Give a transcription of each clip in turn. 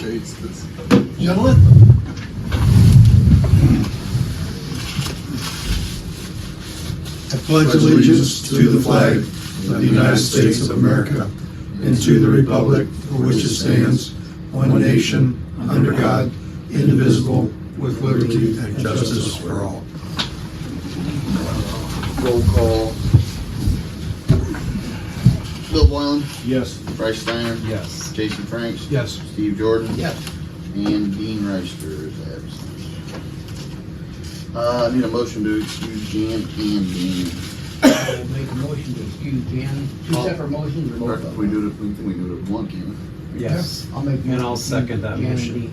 case. Gentlemen? I pledge allegiance to the flag of the United States of America and to the republic for which it stands, one nation, under God, indivisible, with liberty and justice for all. Roll call. Bill Boylan. Yes. Bryce Steiner. Yes. Jason Franks. Yes. Steve Jordan. Yes. And Dean Reister is absent. I need a motion to excuse Jan and Dean. I'll make a motion to excuse Jan. Two separate motions or both of them? We do it, we think we do it one, can't we? Yes. I'll make. And I'll second that Jan and motion. Dean.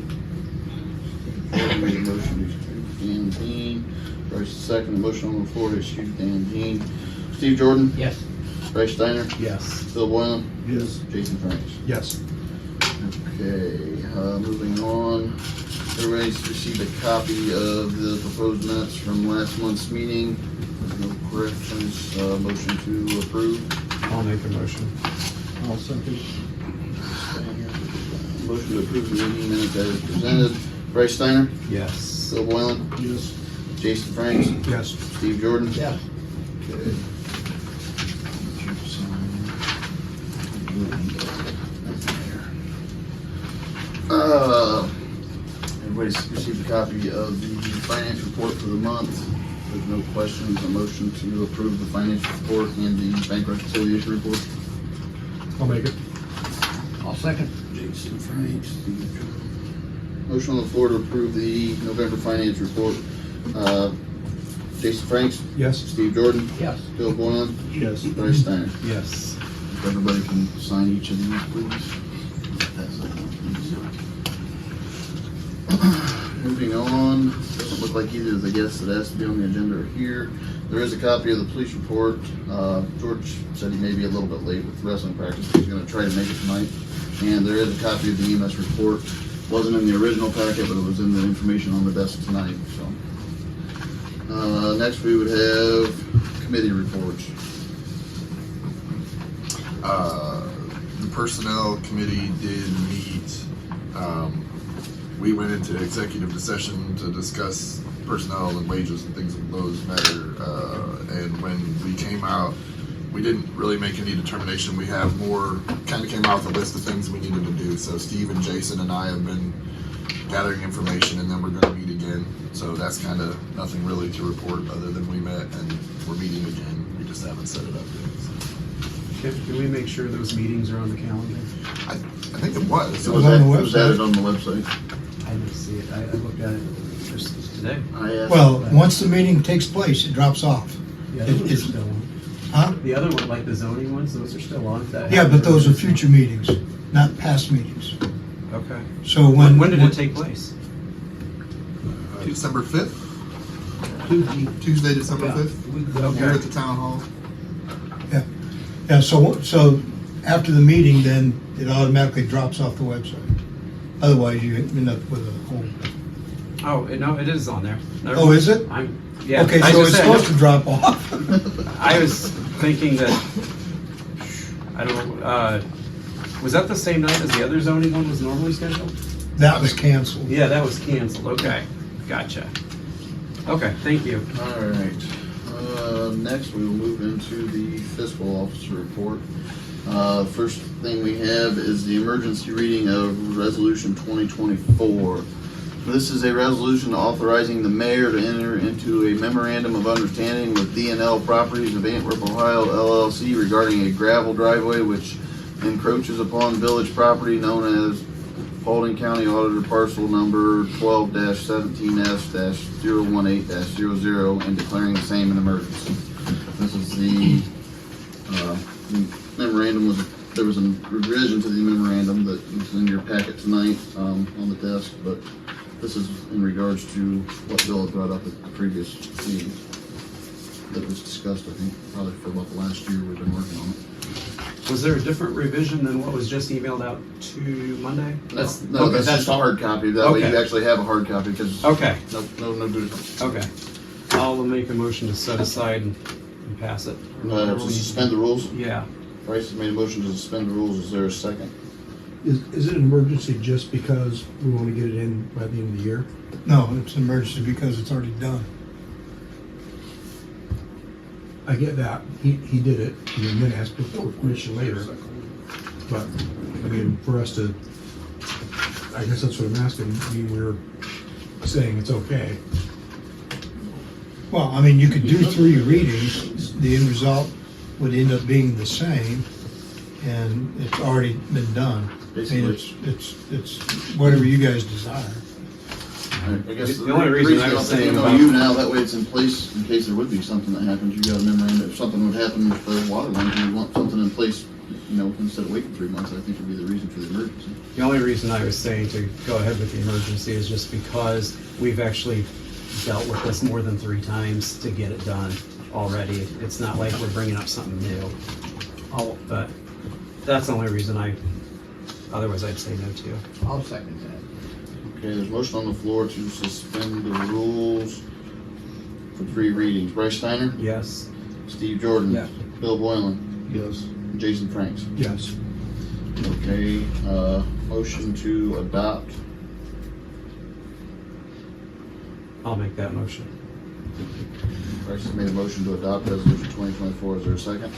We made a motion to excuse Dan and Dean. Bryce second. A motion on the floor to excuse Dan and Dean. Steve Jordan. Yes. Bryce Steiner. Yes. Bill Boylan. Yes. Jason Franks. Yes. Okay, moving on. Everybody's received a copy of the proposed minutes from last month's meeting. There's no corrections. Motion to approve. I'll make a motion. I'll second. Motion to approve the meeting minutes as presented. Bryce Steiner. Yes. Bill Boylan. Yes. Jason Franks. Yes. Steve Jordan. Yes. Okay. Everybody's received a copy of the finance report for the month. There's no questions. A motion to approve the finance report and the bank reconciliation report. I'll make it. I'll second. Jason Franks, Steve Jordan. Motion on the floor to approve the November finance report. Jason Franks, Yes. Steve Jordan, Yes. Bill Boylan, Yes. Bryce Steiner. Yes. If everybody can sign each of these, please. Pass that down, please. Moving on, doesn't look like either of the guests that has to be on the agenda are here. There is a copy of the police report. George said he may be a little bit late with wrestling practice. He's going to try to make it tonight. And there is a copy of the EMS report. Wasn't in the original packet, but it was in the information on the desk tonight. So, next we would have committee reports. The personnel committee did meet. We went into executive session to discuss personnel and wages and things of those matter. And when we came out, we didn't really make any determination. We have more, kind of came out with a list of things we needed to do. So Steve and Jason and I have been gathering information, and then we're going to meet again. So that's kind of nothing really to report other than we met and we're meeting again. We just haven't set it up yet. So. Can we make sure those meetings are on the calendar? I think it was. It was on the It was added website. on the website. I didn't see it. I looked at it just today. I asked. Well, once the meeting takes place, it drops off. The other ones are It's- still on. Huh? The other one, like the zoning ones, those are still on. Yeah, but those are future meetings, not past meetings. Okay. So When did it take place? December 5th, Tuesday. December Yeah. 5th, We go here at the town hall. Yeah, so after the meeting, then it automatically drops off the website. Otherwise, you end up with a whole. Oh, no, it is on there. Never Oh, mind. is it? Yeah. Okay, I so just it's said- supposed to drop off. I was thinking that, I don't know, was that the same night as the other zoning one was normally scheduled? That was canceled. Yeah, that was canceled. Okay, gotcha. Okay, thank you. All right. Next, we will move into the fiscal officer report. First thing we have is the emergency reading of Resolution 2024. This is a resolution authorizing the mayor to enter into a memorandum of understanding with D&L Properties of Antwerp, Ohio LLC regarding a gravel driveway which encroaches upon village property known as Paulding County Auditor Parcel Number 12-17S-018-00 and declaring the same an emergency. This is the memorandum. There was a revision to the memorandum that is in your packet tonight on the desk, but this is in regards to what Bill had brought up at the previous meeting that was discussed, I think, probably for about the last year we've been working on it. Was there a different revision than what was just emailed out to Monday? That's okay, just a hard copy. That way Okay. you actually have a hard copy because Okay, no difference. okay. I'll make a motion to set aside and pass it. To suspend the rules. Yeah, Bryce has made a motion to suspend the rules. Is there a second? Is it an emergency just because we want to get it in by the end of the year? No, it's an emergency because it's already done. I get that. He did it, and then asked for permission later. But, I mean, for us to, I guess that's what I'm asking. I mean, we're saying it's okay. Well, I mean, you could do 3 readings, the end result would end up being the same, and it's already been done. I mean, it's whatever you guys desire. I guess The only reason I was saying about- you now, that way it's in place in case there would be something that happens. You got a memorandum. If something would happen with the water line, you want something in place, instead of waiting 3 months, I think would be the reason for the emergency. The only reason I was saying to go ahead with the emergency is just because we've actually dealt with this more than 3 times to get it done already. It's not like we're bringing up something new. But that's the only reason otherwise I'd say no to. I'll second that. Okay, there's a motion on the floor to suspend the rules for 3 readings. Bryce Steiner? Yes. Steve Jordan? Yes. Bill Boylan? Yes. Jason Franks? Yes. Okay, motion to adopt. I'll make that motion. Bryce has made a motion to adopt resolution 2024. Is there a second?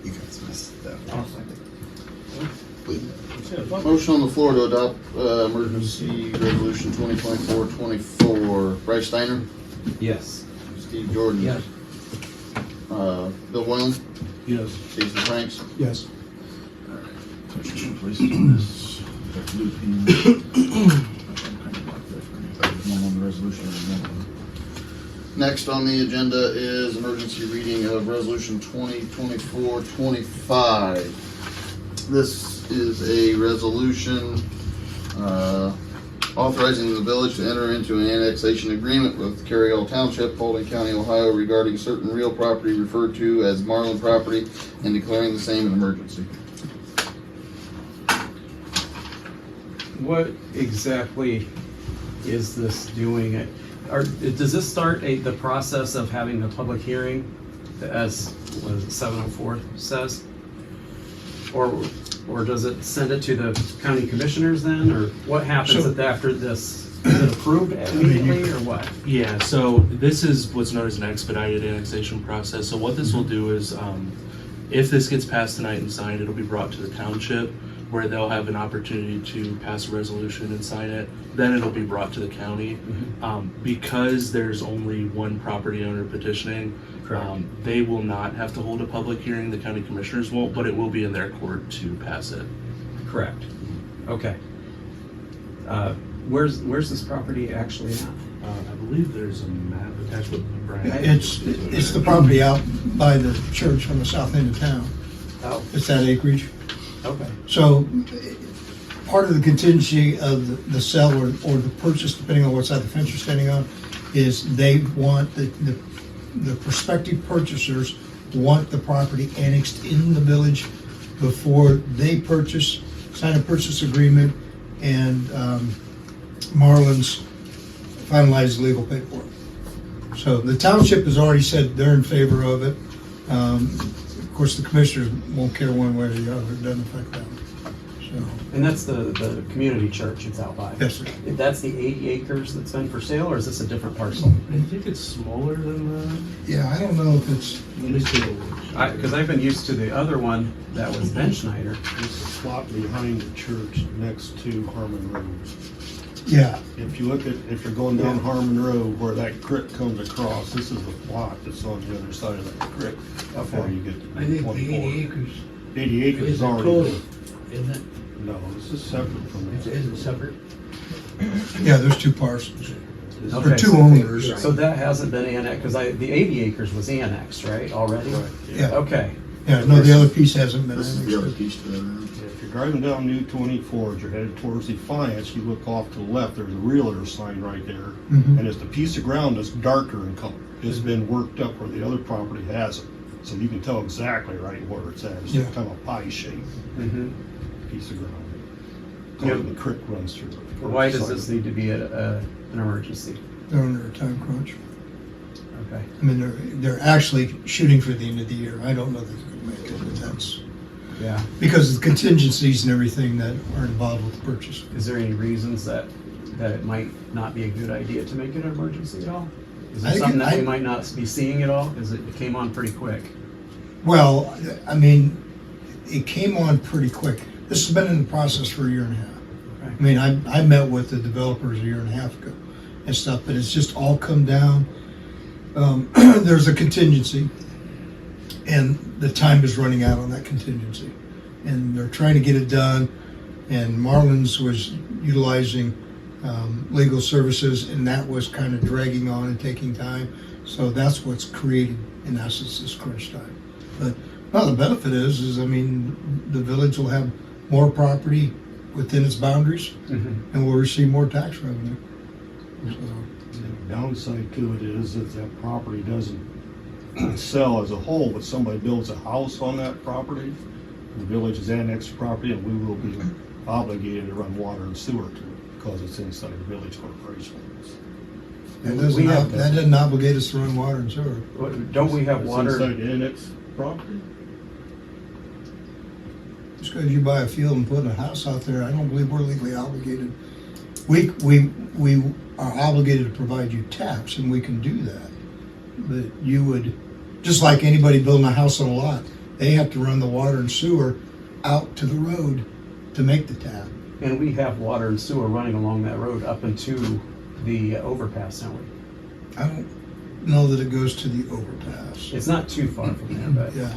You guys missed that. I'll second. Motion on the floor to adopt emergency resolution 2024-24. Bryce Steiner? Yes. Steve Jordan? Yes. Bill Boylan? Yes. Jason Franks? Yes. Places on this. One on the resolution. Next on the agenda is emergency reading of resolution 2024-25. This is a resolution authorizing the village to enter into an annexation agreement with Carryall Township, Paulding County, Ohio regarding certain real property referred to as Marlin property and declaring the same an emergency. What exactly is this doing? Does this start the process of having the public hearing, as what is it, 704 says? Or does it send it to the county commissioners then, or what happens after this? Is it approved immediately, or what? Yeah, so this is what's known as an expedited annexation process. So what this will do is, if this gets passed tonight and signed, it'll be brought to the township, where they'll have an opportunity to pass a resolution and sign it. Then it'll be brought to the county. Because there's only one property owner petitioning, they will not have to hold a public hearing. The county commissioners won't, but it will be in their court to pass it. Correct. Okay. Where's this property actually at? I believe there's a map attached with Brian. It's the property out by the church on the south end of town. Oh, It's that acreage. okay. So part of the contingency of the sale or the purchase, depending on what side the fence you're standing on, is they want the prospective purchasers want the property annexed in the village before they sign a purchase agreement, and Marlin's finalize legal paperwork. So the township has already said they're in favor of it. Of course, the commissioners won't care one way or the other. It doesn't affect them. So, And that's the community church it's out by? yes, sir. That's the 80 acres that's been for sale, or is this a different parcel? I think it's smaller than that. Yeah, I don't know if it's, Let me see. Because I've been used to the other one that was Ben Schneider. It's a plot behind the church next to Harmon Road. yeah. If you look at, if you're going down Harmon Road where that creek comes across, this is the plot that's on the other side of that creek before you get to I think the 24. 80 acres 80 acres is is the already total, built. isn't it? No, this is separate from Is that. it separate? Yeah, there's 2 parcels. This is- Okay. Or 2 owners. So that hasn't been annexed, because the 80 acres was annexed, right, already? Right, Yeah. Okay. Yeah, no, the other piece hasn't been This is the other annexed. piece to that. Yeah, if you're driving down New 24, as you're headed towards Defiance, you look off to the left, there's a realtor sign right there. Mhm. And it's the piece of ground that's darker in color. It's been worked up where the other property hasn't. So you can tell exactly right where it's at. It's Yeah. kind of a pie shaped Mm-hmm. piece of ground. Yeah. The creek runs through it. Why does this need to be an emergency? They're under a time crunch. Okay. I mean, they're actually shooting for the end of the year. I don't know that they're going to make it, but that's Yeah. because of the contingencies and everything that are involved with the purchase. Is there any reasons that it might not be a good idea to make it an emergency at all? Is I it think something that we I- might not be seeing at all? Because it came on pretty quick. Well, I mean, it came on pretty quick. This has been in the process for a year and a half. Okay. I mean, I met with the developers a year and a half ago and stuff, but it's just all come down. There's a contingency, and the time is running out on that contingency. And they're trying to get it done, and Marlins was utilizing legal services, and that was kind of dragging on and taking time. So that's what's created, in essence, this crunch time. But well, the benefit is I mean, the village will have more property within its boundaries, and we'll receive more tax revenue. So, The downside to it is if that property doesn't sell as a whole, but somebody builds a house on that property, the village is annexed property, and we will be obligated to run water and sewer to it because it's inside the village corporation. that We have- doesn't obligate us to run water and sewer. Don't we have It's water? inside the annexed property. Just because you buy a field and put a house out there, I don't believe we're legally obligated. We are obligated to provide you taps, and we can do that. But you would, just like anybody building a house on a lot, they have to run the water and sewer out to the road to make the tap. And we have water and sewer running along that road up into the overpass, don't we? I don't know that it goes to the overpass. It's not too far from there, but Yeah.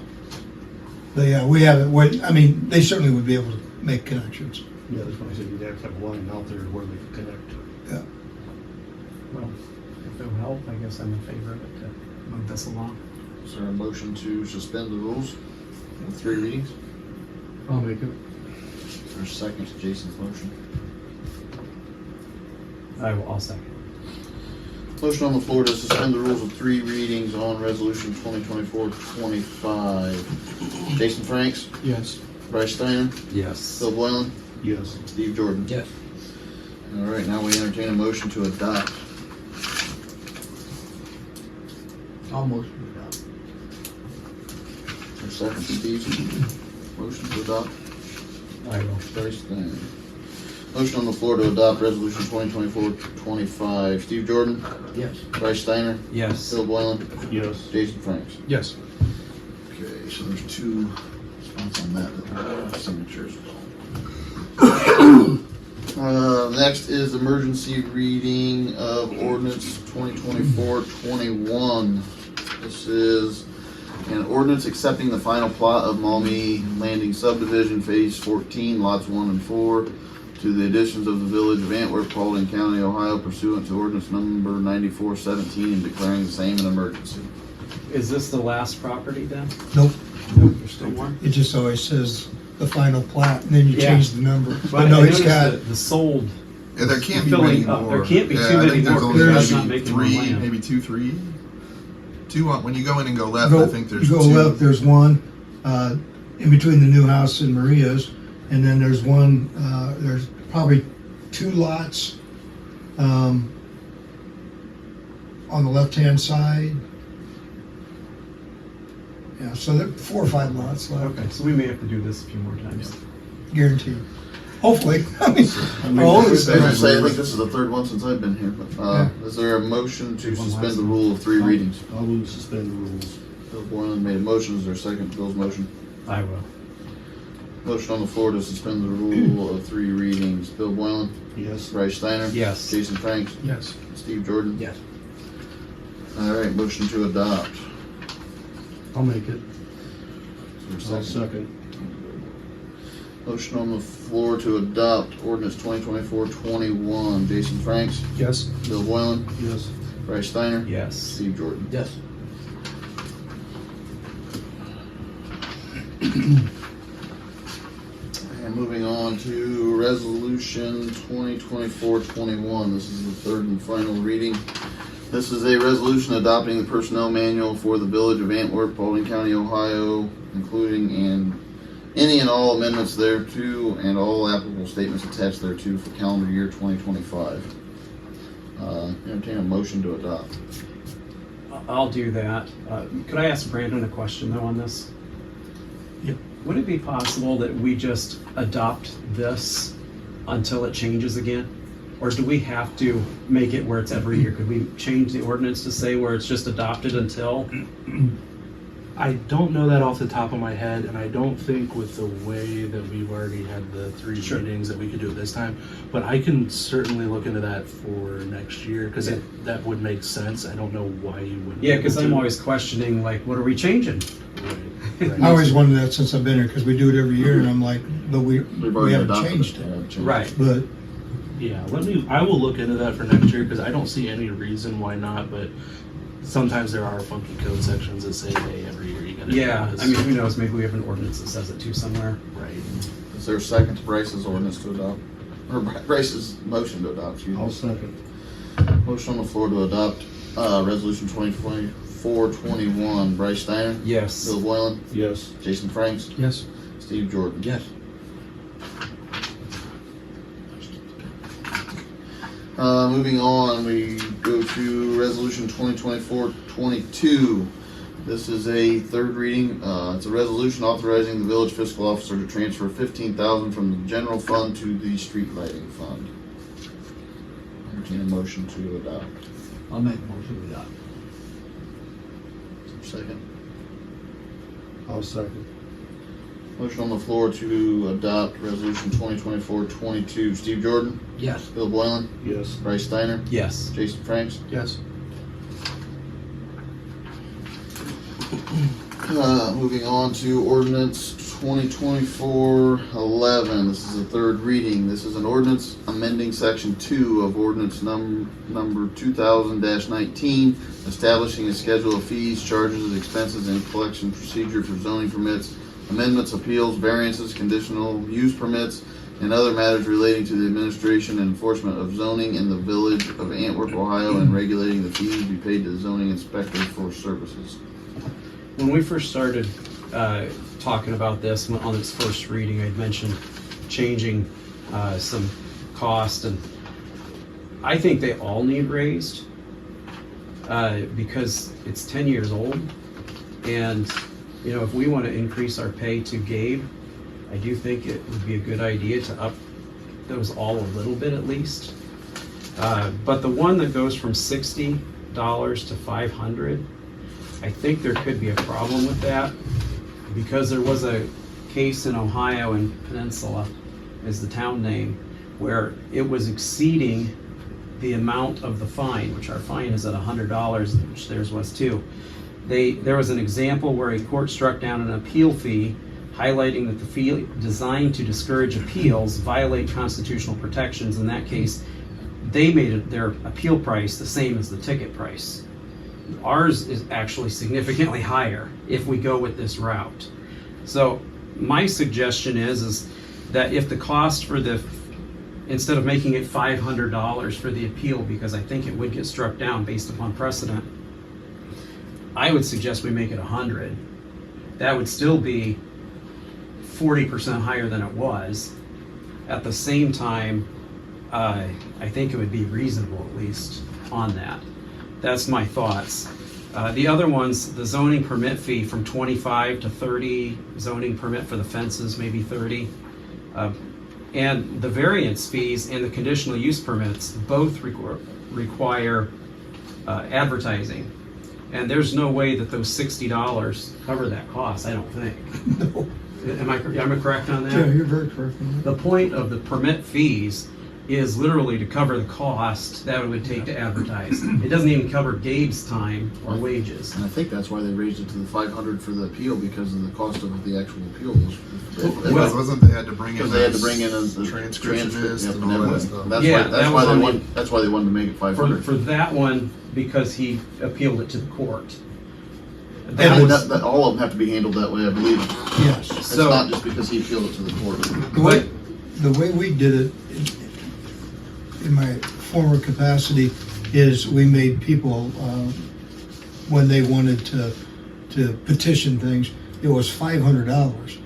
But yeah, we have it. I mean, they certainly would be able to make connections. Yeah, that's why I said you'd have to have a line out there where they can connect to it. Yeah. well, if it'll help, I guess I'm in favor of it to move this along. Is there a motion to suspend the rules with 3 readings? I'll make it. Is there a second to Jason's motion? I'll second. Motion on the floor to suspend the rules with 3 readings on resolution 2024-25. Jason Franks, Yes. Bryce Steiner, Yes. Bill Boylan, Yes. Steve Jordan. Yes. All right, now we entertain a motion to adopt. I'll motion to adopt. Is there a second to Steve's motion to adopt? I will. Bryce Steiner. Motion on the floor to adopt resolution 2024-25. Steve Jordan, Yes. Bryce Steiner, Yes. Bill Boylan, Yes. Jason Franks. Yes. Okay, so there's 2 spots on that are signatures. Next is emergency reading of ordinance 2024-21. This is an ordinance accepting the final plot of Maumee Landing subdivision, phase 14, lots 1 and 4, to the additions of the village of Antwerp, Paulding County, Ohio, pursuant to ordinance number 9417, and declaring the same an emergency. Is this the last property then? Nope. There's still more? It just always says the final plat, and then you Yeah. change the number. But But no, I he's noticed got, the sold. Yeah, there can't be Filling many up. more. There can't be Yeah, too I many think there's more, only because that's maybe not making more 3, land. maybe 2, 3. 2 on, when you go in and go left, go, I think there's you go 2. left, there's one in between the new house and Maria's, and then there's one, there's probably 2 lots on the left-hand side. Yeah, so there are 4 or 5 lots left, Okay, so we may have to do this a few more times. guaranteed. Hopefully, I mean, mean, our oldest I was gonna thing- say, I think this is the 3rd one since I've been here, but, is there a motion to suspend the rule of 3 readings? I will suspend the rules. Bill Boylan made a motion, is there a second to Bill's motion? I will. Motion on the floor to suspend the rule of 3 readings. Bill Boylan, Yes. Bryce Steiner. Yes. Jason Franks, Yes. Steve Jordan. Yes. All right, motion to adopt. I'll make it. Is there a I'll second? second. Motion on the floor to adopt ordinance 2024-21. Jason Franks, Yes. Bill Boylan, Yes. Bryce Steiner. Yes. Steve Jordan. Yes. And moving on to resolution 2024-21. This is the 3rd and final reading. This is a resolution adopting the personnel manual for the village of Antwerp, Paulding County, Ohio, including any and all amendments thereto and all applicable statements attached thereto for calendar year 2025. Entertain a motion to adopt. I'll do that. Could I ask Brandon a question though on this? Yep. Would it be possible that we just adopt this until it changes again? Or do we have to make it where it's every year? Could we change the ordinance to say where it's just adopted until? I don't know that off the top of my head, and I don't think with the way that we've already had the 3 Sure. readings that we could do it this time. But I can certainly look into that for next year, because that would make sense. I don't know why you wouldn't. Yeah, because be I'm able to. always questioning, like, what are we changing? Right, right. I always wondered that since I've been here, because we do it every year, and I'm like, but we already haven't adopted changed Yeah, it. changed Right. But Yeah, I will look into that for next year, because I don't see any reason why not, but sometimes there are funky code sections that say, hey, every year you gotta Yeah, do this. I mean, who knows, maybe we have an ordinance that says it too somewhere. Right. Is there a second to Bryce's ordinance to adopt? Or Bryce's motion to adopt, excuse I'll me. second. Motion on the floor to adopt, resolution 2024-21. Bryce Steiner? Yes. Bill Boylan? Yes. Jason Franks? Yes. Steve Jordan? Yes. Moving on, we go to resolution 2024-22. This is a third reading. It's a resolution authorizing the village fiscal officer to transfer $15,000 from the general fund to the street lighting fund. Entertain a motion to adopt. I'll make a motion to adopt. Second. I'll second. Motion on the floor to adopt resolution 2024-22. Steve Jordan? Yes. Bill Boylan? Yes. Bryce Steiner? Yes. Jason Franks? Yes. Moving on to ordinance 2024-11. This is a third reading. This is an ordinance amending section 2 of ordinance number 2000-19, establishing a schedule of fees, charges, expenses, and collection procedure for zoning permits, amendments, appeals, variances, conditional use permits, and other matters relating to the administration and enforcement of zoning in the village of Antwerp, Ohio, and regulating the fees to be paid to the zoning inspector for services. When we first started talking about this on its first reading, I'd mentioned changing some cost, and I think they all need raised because it's 10 years old, and you know, if we want to increase our pay to Gabe, I do think it would be a good idea to up those all a little bit at least. But the one that goes from $60 to $500, I think there could be a problem with that because there was a case in Ohio, in Peninsula is the town name, where it was exceeding the amount of the fine, which our fine is at $100, which theirs was too. There was an example where a court struck down an appeal fee, highlighting that the fee designed to discourage appeals violate constitutional protections. In that case, they made their appeal price the same as the ticket price. Ours is actually significantly higher if we go with this route. So my suggestion is that if the cost for instead of making it $500 for the appeal, because I think it would get struck down based upon precedent, I would suggest we make it $100. That would still be 40% higher than it was. At the same time, I think it would be reasonable at least on that. That's my thoughts. The other ones, the zoning permit fee from 25 to 30, zoning permit for the fences, maybe 30. And the variance fees and the conditional use permits both require advertising. And there's no way that those $60 cover that cost, I don't think. no. Am I correct on that? Yeah, you're very correct on that. The point of the permit fees is literally to cover the cost that it would take to advertise. It doesn't even cover Gabe's time or wages. And I think that's why they raised it to the 500 for the appeal, because of the cost of the actual appeal. Well, wasn't they had to bring in Because they had to bring in a transcriptionist yep, and all that stuff. That's Yeah, why, that was on the- that's why they wanted to make it 500. For that one, because he appealed it to the court. And all of them have to be handled that way, I believe. Yes. It's So- not just because he appealed it to the court. The way we did it in my former capacity is we made people, when they wanted to petition things, it was $500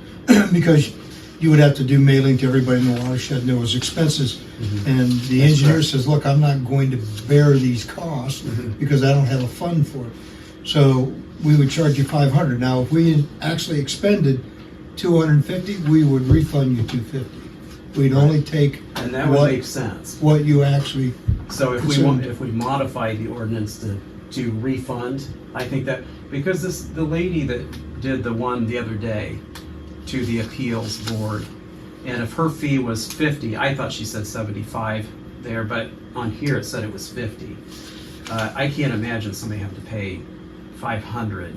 because you would have to do mailing to everybody in the watershed, and there was expenses. And the engineer says, look, I'm not going to bear these costs because I don't have a fund for it. So we would charge you $500. Now, if we actually expended 250, we would refund you 250. We'd only take And that would make sense. what you actually, So if we Consumed. want, if we modify the ordinance to refund, I think that, because the lady that did the one the other day to the appeals board, and if her fee was 50, I thought she said 75 there, but on here it said it was 50. I can't imagine somebody having to pay 500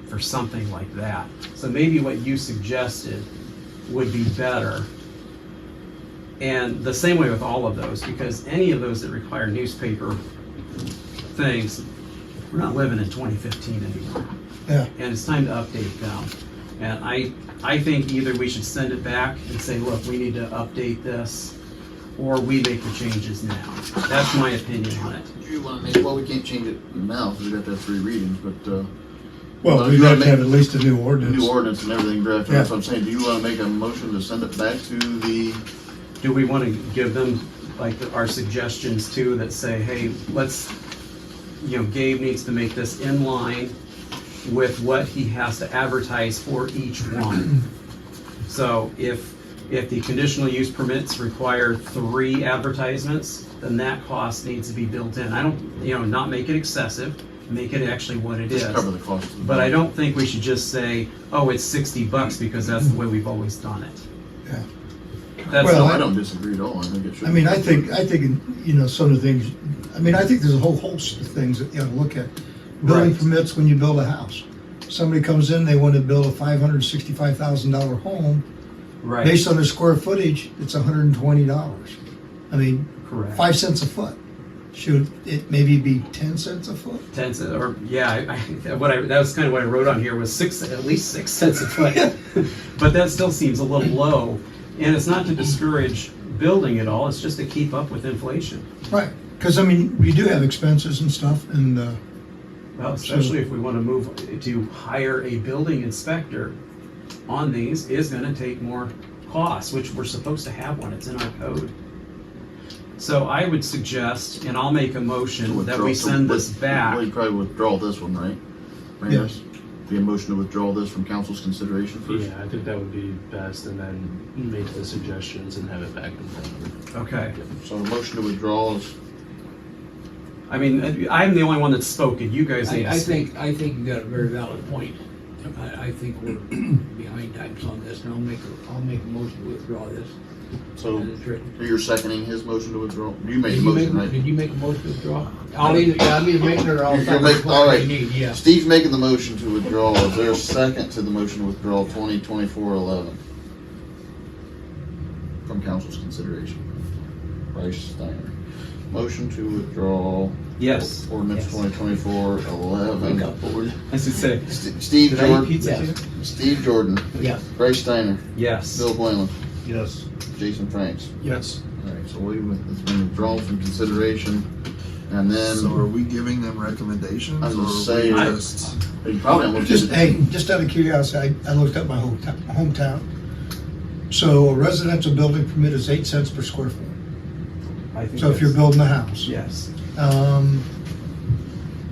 for something like that. So maybe what you suggested would be better. And the same way with all of those, because any of those that require newspaper things, we're not living in 2015 anymore. yeah, And it's time to update them. And I think either we should send it back and say, look, we need to update this, or we make the changes now. That's my opinion on it. Do you want to make, well, we can't change it now because we got to have 3 readings, but, well, Well, we'd you have to wanna have make- at least a new ordinance. new ordinance and everything drafted. Yeah. That's what I'm saying. Do you want to make a motion to send it back to the, Do we want to give them like our suggestions too that say, hey, let's, Gabe needs to make this in line with what he has to advertise for each one. So if the conditional use permits require 3 advertisements, then that cost needs to be built in. I don't, not make it excessive, make it actually what it is. just cover the cost? of the- But I don't think we should just say, oh, it's $60 because that's the way we've always done it. Yeah. That's Well, No, I don't disagree at all. I think it should. I mean, I think, some of the things, I think there's a whole host of things that you ought to look at. Building Right. permits when you build a house. Somebody comes in, they want to build a $565,000 home. right. Based on their square footage, it's $120. I mean, Correct. 5 cents a foot. Should it maybe be 10 cents a foot? 10 cents, or yeah, that was kind of what I wrote on here was at least 6 cents a foot. But that still seems a little low, and it's not to discourage building at all. It's just to keep up with inflation. Right, because we do have expenses and stuff, and Well, especially if we want to move to hire a building inspector on these is going to take more costs, which we're supposed to have one. It's in our code. So I would suggest, and I'll make a motion that we send this back. Well, you probably withdraw this one, right? Yes. Be a motion to withdraw this from council's consideration first? Yeah, I think that would be best, and then make the suggestions and have it back in front of them. Okay. So a motion to withdraw is, I'm the only one that's spoken. You guys need to I speak. think you got a very valid point. I think we're behind times on this, and I'll make a motion to withdraw this. so as it's written. you're seconding his motion to withdraw? You made Did the you make, motion, right? did you make a motion to withdraw? I'm either making it or I'll You're second make- all what right. you need, yeah. Steve's making the motion to withdraw. Is there a second to the motion to withdraw 2024-11 from council's consideration? Bryce Steiner. Motion to withdraw Yes. ordinance Yes. 2024-11. Wake up, board. I should say, Steve did I eat Jordan. pizza Yes. too? Steve Jordan. Yes. Bryce Steiner. Yes. Bill Boylan. Yes. Jason Franks. Yes. All right, so it's been withdrawn from consideration, and then So are we giving them recommendations? I was or gonna are say- we just, you probably almost just out of curiosity, I looked up my hometown. So a residential building permit is 8 cents per square foot. I think So if you're that's- building a house. Yes. Um,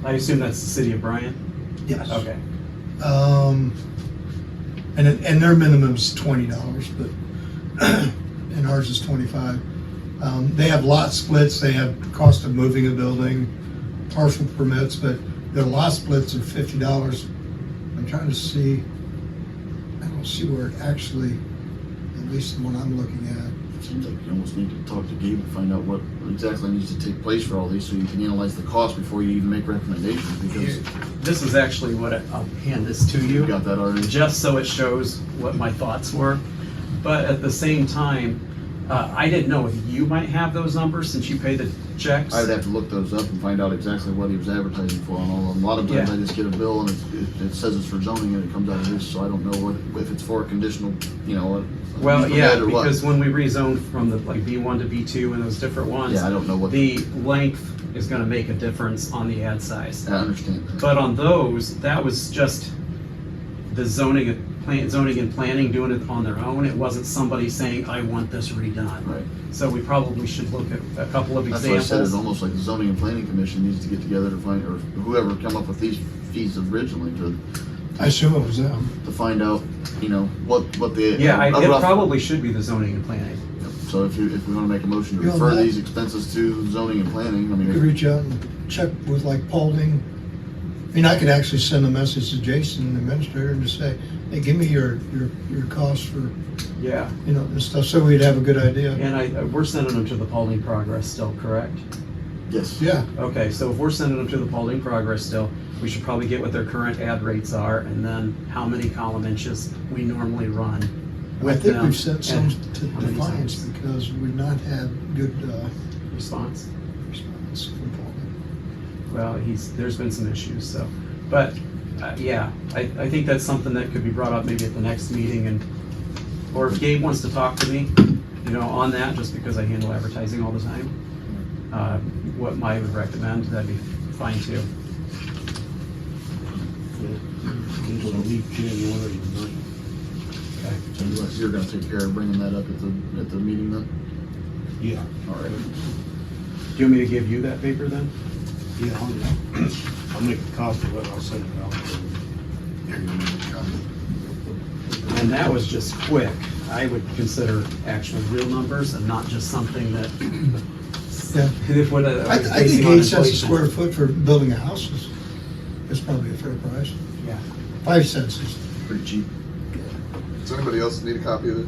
I assume that's the city of Bryan? yes. Okay. And their minimum's $20, but and ours is 25. They have lot splits. They have cost of moving a building, partial permits, but their lot splits are $50. I'm trying to see. I don't see where it actually, at least the one I'm looking at. It seems like you almost need to talk to Gabe and find out what exactly needs to take place for all these, so you can analyze the cost before you even make recommendations, because This is actually what I'll hand this to you you, got that already. just so it shows what my thoughts were. But at the same time, I didn't know if you might have those numbers since you pay the checks. I would have to look those up and find out exactly what he was advertising for on all of them. A lot of times Yeah. I just get a bill and it says it's for zoning and it comes out of this, so I don't know if it's for a conditional, a Well, use yeah, permit or what. because when we rezoned from the B1 to B2 and those different ones, Yeah, I don't know what, the length is gonna make a difference on the ad size. I understand. But on those, that was just the zoning and planning doing it on their own. It wasn't somebody saying, I want this redone. Right. So we probably should look at a couple of That's why I said it's examples. almost like the zoning and planning commission needs to get together to find, or whoever come up with these fees originally to I assume it was them. to find out, what the. Yeah, a it rough- probably should be the zoning and planning. So if we wanna make a motion to You know refer what? these expenses to zoning and planning, I You could mean, reach out and check with like Paulding. I mean, I could actually send a message to Jason, the administrator, and just say, hey, give me your costs for, Yeah. this stuff, so we'd have a good idea. And we're sending them to the Paulding Progress still, correct? yes. Yeah, Okay, so if we're sending them to the Paulding Progress still, we should probably get what their current ad rates are and then how many column inches we normally run I with think them. we've sent some and to how many Defiance signs? because we've not had good Response. response from Paulding. Well, there's been some issues, so, but, yeah, I think that's something that could be brought up maybe at the next meeting or if Gabe wants to talk to me, on that, just because I handle advertising all the time, what I would recommend, that'd be fine too. Into the leaf January 9th. Okay. So you're gonna take care of bringing that up at the meeting then? Yeah. All right. Do you want me to give you that paper then? Yeah, I'll make a copy of it, I'll send it out. Here, you need a copy. And that was just quick. I would consider actual real numbers and not just something that. Yeah. What I I was think basing on 8 cents a inflation. square foot for building a house is probably a fair price. Yeah. 5 cents is, Pretty cheap. Does anybody else need a copy of this?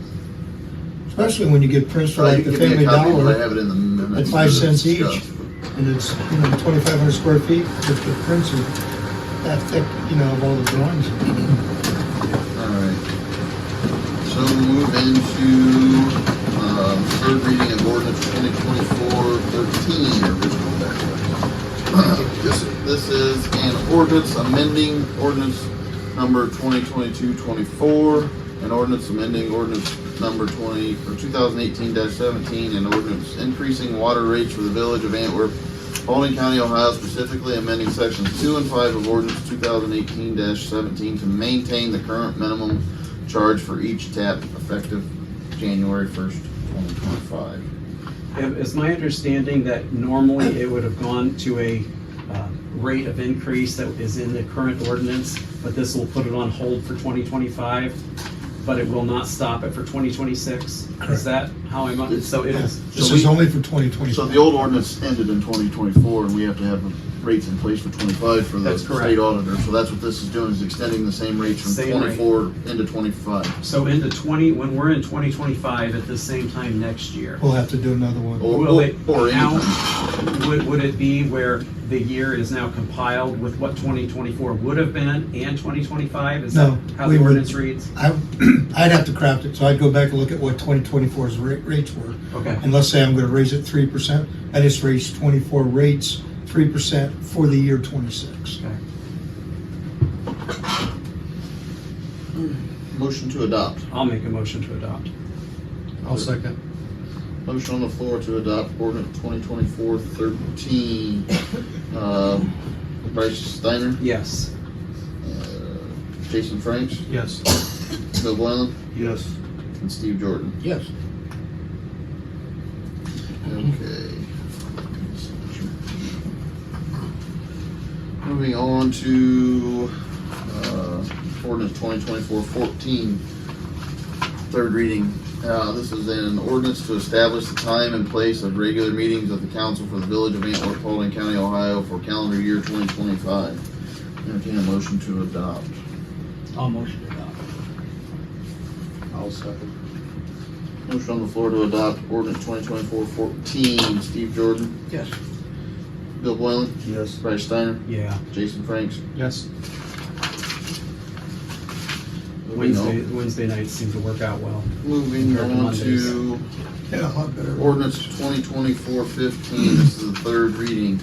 especially when you get prints for Well, like you the can give me Family a copy, but I Dollar have it in the minutes. at 5 cents each. Stuff. And it's, 2,500 square feet, if the prints are that thick, of all the drawings. Alright. So we'll move into, third reading of ordinance 2024-13, original backwards. This is an ordinance amending ordinance number 2022-24, an ordinance amending ordinance number 2018-17, and ordinance increasing water rates for the village of Antwerp, Paulding County, Ohio, specifically amending sections 2 and 5 of ordinance 2018-17 to maintain the current minimum charge for each tap effective January 1st, 2025. It's my understanding that normally it would have gone to a rate of increase that is in the current ordinance, but this will put it on hold for 2025, but it will not stop it for 2026. Is Correct. that how I'm, so it is. This is only for 2020. So the old ordinance ended in 2024, and we have to have the rates in place for 25 for the That's correct. state auditor. So that's what this is doing, is extending the same rates from Same rate. 24 into 25. So when we're in 2025 at the same time next year, We'll have to do another one. Or- will it or now, anything. would it be where the year is now compiled with what 2024 would have been and 2025? Is No, that how we the would- ordinance reads? I'd have to craft it, so I'd go back and look at what 2024's rates were. Okay. And let's say I'm gonna raise it 3%, I just raised 24 rates, 3% for the year 26. Okay. Motion to adopt. I'll make a motion to adopt. I'll second. Motion on the floor to adopt ordinance 2024-13. Bryce Steiner, Yes. Jason Franks, Yes. Bill Boylan, Yes. and Steve Jordan. Yes. Okay. Moving on to ordinance 2024-14, third reading. This is an ordinance to establish the time and place of regular meetings of the council for the village of Antwerp, Paulding County, Ohio for calendar year 2025. Entertain a motion to adopt. I'll motion it up. I'll second. Motion on the floor to adopt ordinance 2024-14. Steve Jordan, Yes. Bill Boylan, Yes. Bryce Steiner, Yeah. Jason Franks. Yes. Wednesday nights seem to work out well. Moving Compared to on Mondays. to Yeah, a lot better. ordinance 2024-15. This is the third reading.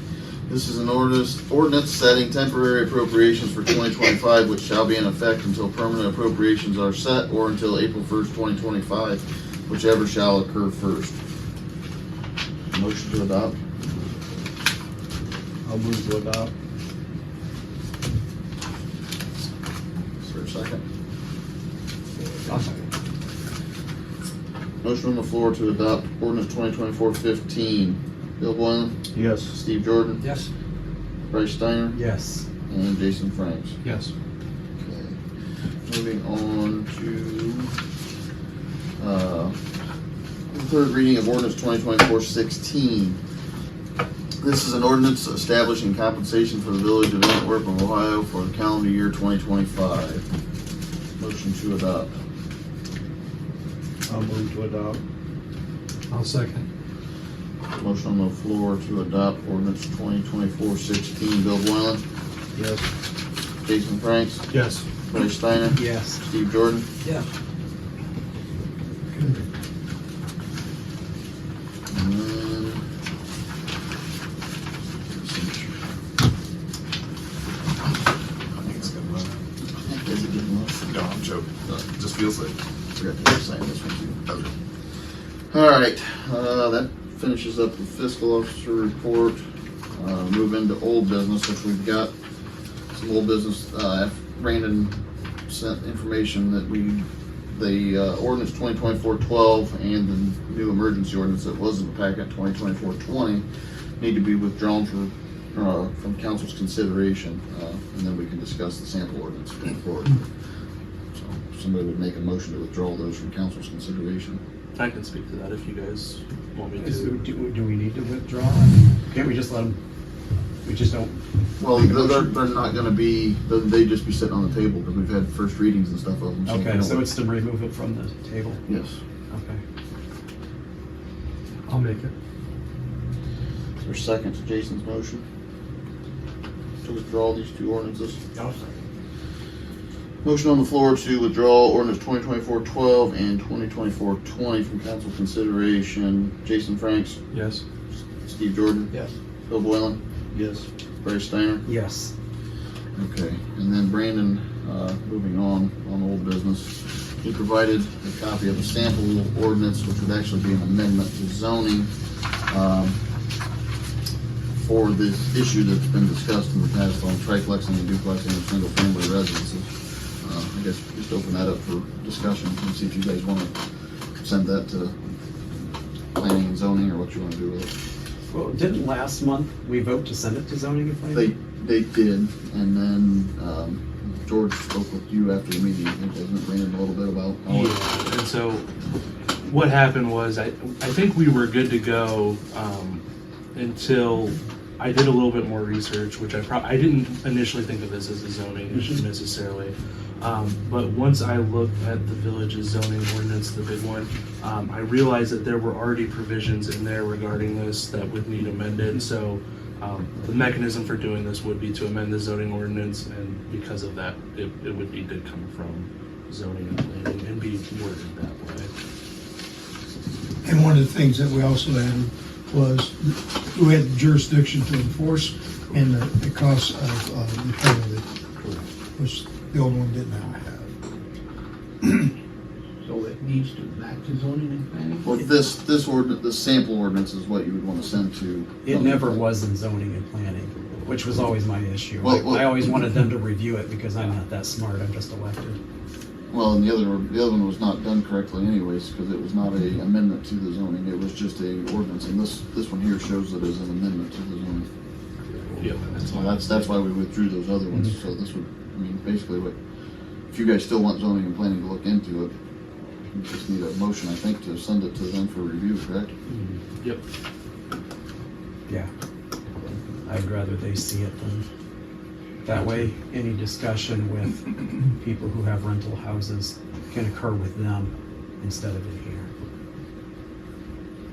This is an ordinance setting temporary appropriations for 2025, which shall be in effect until permanent appropriations are set or until April 1st, 2025, whichever shall occur first. Motion to adopt. I'll move to adopt. Is there a second? I'll second. Motion on the floor to adopt ordinance 2024-15. Bill Boylan, Yes. Steve Jordan, Yes. Bryce Steiner, Yes. and Jason Franks. Yes. Okay. moving on to, the third reading of ordinance 2024-16. This is an ordinance establishing compensation for the village of Antwerp, Ohio for the calendar year 2025. Motion to adopt. I'll move to adopt. I'll second. Motion on the floor to adopt ordinance 2024-16. Bill Boylan, Yes. Jason Franks, Yes. Bryce Steiner, Yes. Steve Jordan. Yeah. And then I think it's gonna run out. is it getting low? No, I'm joking. It just feels like. Forgot to sign this one too. Okay. All right, that finishes up the fiscal officer report. Move into old business, which we've got some old business. Brandon sent information that the ordinance 2024-12 and the new emergency ordinance that was in the packet 2024-20 need to be withdrawn from council's consideration, and then we can discuss the sample ordinance going forward. So somebody would make a motion to withdraw those from council's consideration. I can speak to that if you guys want me Do to. we need to withdraw? I mean, can't we just let them, we just don't, Well, they're not gonna be, they'd just be sitting on the table because we've had first readings and stuff of them. okay, so it's to remove it from the table? Yes. Okay. I'll make it. Is there a second to Jason's motion to withdraw these two ordinances? I'll second. Motion on the floor to withdraw ordinance 2024-12 and 2024-20 from council consideration. Jason Franks, Yes. Steve Jordan, Yes. Bill Boylan, Yes. Bryce Steiner. Yes. Okay, and then Brandon, moving on old business, he provided a copy of a sample ordinance, which would actually be an amendment to zoning, for this issue that's been discussed in the past on triplexing and duplexing of single-family residences. I guess just open that up for discussion and see if you guys want to send that to planning and zoning or what you want to do with it. Well, didn't last month we vote to send it to zoning and planning? They did, and then George spoke with you after the meeting, I think, wasn't it, Brandon, a little bit about how it. Yeah, and so what happened was I think we were good to go until I did a little bit more research, which I didn't initially think of this as a zoning issue necessarily. But once I looked at the village's zoning ordinance, the big one, I realized that there were already provisions in there regarding this that would need amended. So the mechanism for doing this would be to amend the zoning ordinance, and because of that, it would need to come from zoning and planning and be worded that way. And one of the things that we also added was we had jurisdiction to enforce and the cost of the penalty, which the old one did not have. So it needs to back to zoning and planning? Well, this ordinance, the sample ordinance is what you would want to send to. It never was in zoning and planning, which was always my issue. Well, I always wanted them to review it because I'm not that smart, I'm just elected. Well, and the other one was not done correctly anyways, because it was not a amendment to the zoning, it was just a ordinance, and this one here shows it as an amendment to the zoning. Yep. So that's why we withdrew those other ones, so this would, I mean, basically what, if you guys still want zoning and planning to look into it, you just need a motion, I think, to send it to them for review, correct? Yep. Yeah. I'd rather they see it than, that way any discussion with people who have rental houses can occur with them instead of in here.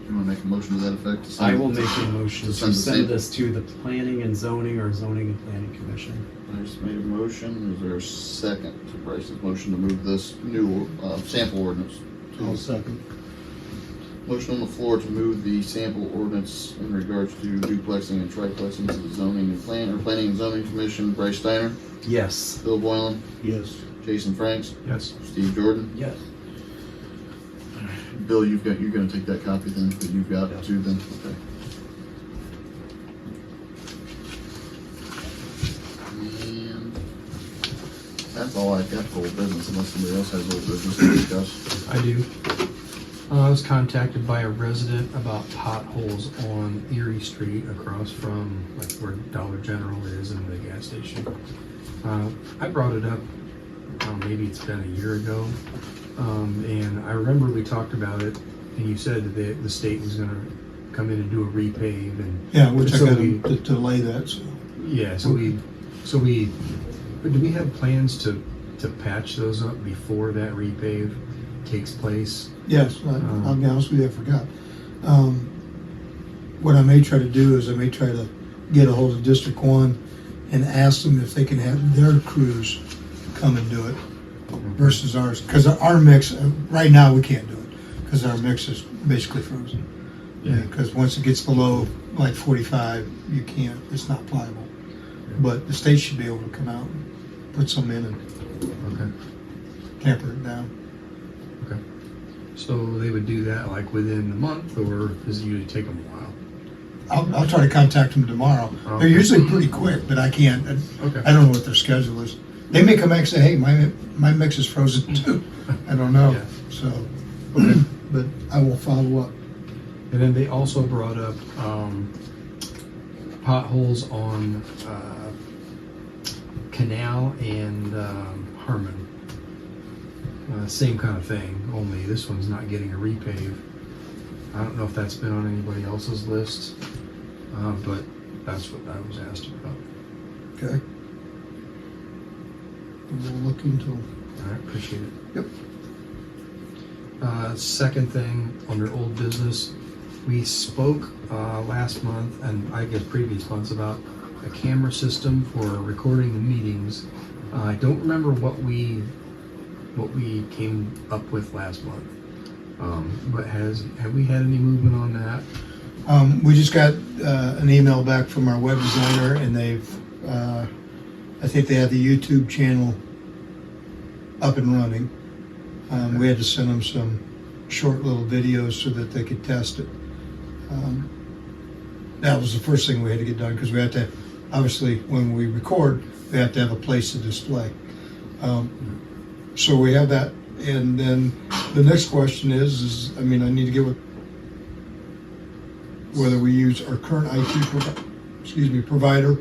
You wanna make a motion to that effect? to send I it will to- make a motion to to send the send sample? this to the planning and zoning or zoning and planning commission. I just made a motion, is there a second to Bryce's motion to move this new, sample ordinance? I'll second. Motion on the floor to move the sample ordinance in regards to duplexing and triplexing to the zoning and planning and zoning commission. Bryce Steiner, Yes. Bill Boylan, Yes. Jason Franks, Yes. Steve Jordan. Yes. Bill, you're gonna take that copy then, that you've got too then, okay. And that's all I've got for old business, unless somebody else has old business to discuss. I do. I was contacted by a resident about potholes on Erie Street across from like where Dollar General is and the gas station. I brought it up maybe it's been a year ago. And I remember we talked about it, and you said that the state was gonna come in and do a repave, and Yeah, which I so got we- to delay that, so. yeah, but do we have plans to patch those up before that repave takes place? Yes, I'll be honest with you, I forgot. What I may try to do is I may try to get a hold of District 1 and ask them if they can have their crews come and do it versus ours. Because our mix, right now we can't do it because our mix is basically frozen. Yeah. Because once it gets below like 45, you can't, it's not pliable. But the state should be able to come out and put some in and Okay. tamper it down. Okay. So they would do that like within a month, or does it usually take them a while? I'll try to contact them tomorrow. Okay. They're usually pretty quick, but I can't. Okay. I don't know what their schedule is. They may come back and say, "Hey, my mix is frozen too." I don't know. Yeah. So, okay, but I will follow up. And then they also brought up potholes on Canal and Harmon. Same kind of thing, only this one's not getting a repave. I don't know if that's been on anybody else's list, but that's what I was asked about. Okay. We'll look into. All right, appreciate it. Yep. Second thing, under old business, we spoke last month and I guess previous months about a camera system for recording the meetings. I don't remember what we came up with last month. But have we had any movement on that? We just got an email back from our web designer, and they've, I think they have the YouTube channel up and running. We had to send them some short little videos so that they could test it. That was the first thing we had to get done because we had to, obviously, when we record, we have to have a place to display. So we have that, and then the next question is I mean, I need to get with whether we use our current IT provider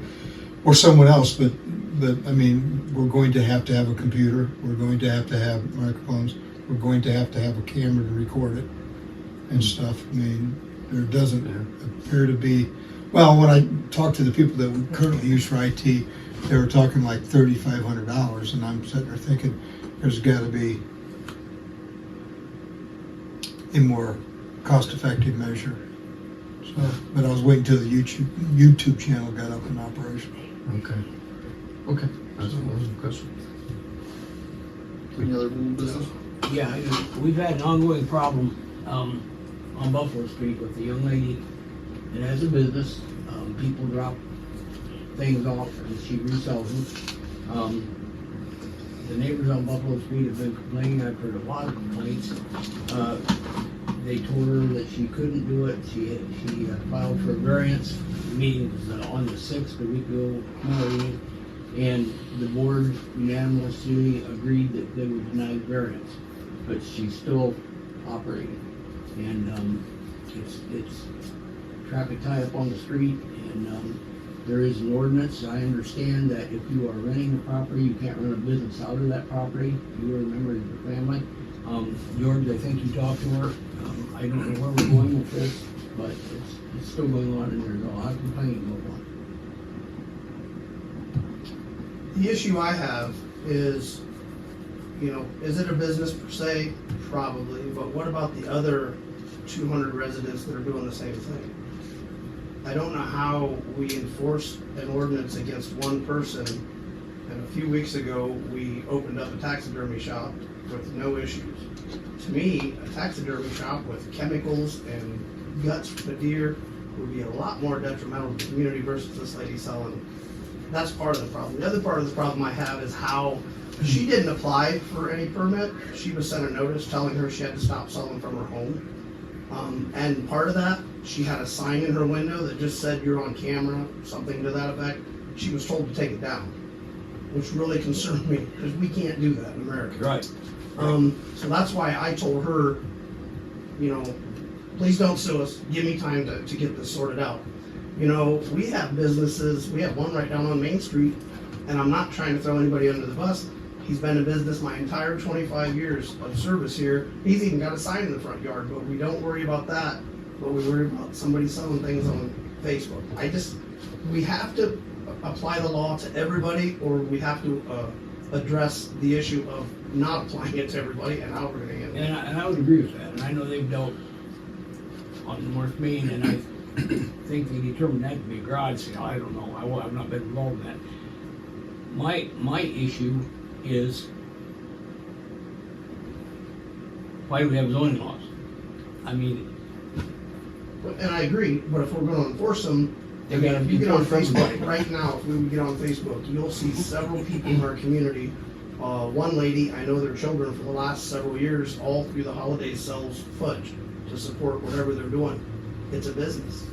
or someone else, but I mean, we're going to have a computer, we're going to have microphones, we're going to have a camera to record it and stuff. I mean, there doesn't appear to be, well, when I talked to the people that we currently use for IT, they were talking like $3,500, and I'm sitting there thinking there's got to be a more cost-effective measure. So, but I was waiting till the YouTube channel got up in operation. Okay, that's a question. Any other old business? Yeah, we've had an ongoing problem on Buffalo Street with the young lady that has a business. People drop things off and she resells them. The neighbors on Buffalo Street have been complaining. I've heard a lot of complaints. They told her that she couldn't do it. She filed for a variance. The meeting was on the 6th, a week ago, tomorrow, and the board unanimously agreed that they would deny the variance. But she's still operating, and it's traffic tie up on the street, and there is an ordinance. I understand that if you are renting a property, you can't run a business out of that property. You are a member of your family. George, I think you talked to her. I don't know where we're going with this, but it's still going on, and there's a lot of complaining going on. The issue I have is, is it a business per se? Probably, but what about the other 200 residents that are doing the same thing? I don't know how we enforce an ordinance against one person, and a few weeks ago, we opened up a taxidermy shop with no issues. To me, a taxidermy shop with chemicals and guts for deer would be a lot more detrimental to the community versus this lady selling. That's part of the problem. The other part of the problem I have is how she didn't apply for any permit. She was sent a notice telling her she had to stop selling from her home. And part of that, she had a sign in her window that just said you're on camera, something to that effect. She was told to take it down, which really concerned me because we can't do that in America. Right. So that's why I told her, please don't sue us. Give me time to get this sorted out. We have businesses. We have one right down on Main Street, and I'm not trying to throw anybody under the bus. He's been in business my entire 25 years of service here. He's even got a sign in the front yard, but we don't worry about that. But we worry about somebody selling things on Facebook. We have to apply the law to everybody, or we have to address the issue of not applying it to everybody and how we're gonna handle it. And I would agree with that, and I know they've dealt on North Main, and I think they determined that to be a garage sale. I don't know, I've not been involved in that. My issue is, why do we have zoning laws? I mean, And I agree, but if we're gonna enforce them, they gotta if be you get on enforced for Facebook everybody. right now, if we would get on Facebook, you'll see several people in our community. One lady, I know their children for the last several years, all through the holidays, sells fudge to support whatever they're doing. It's a business.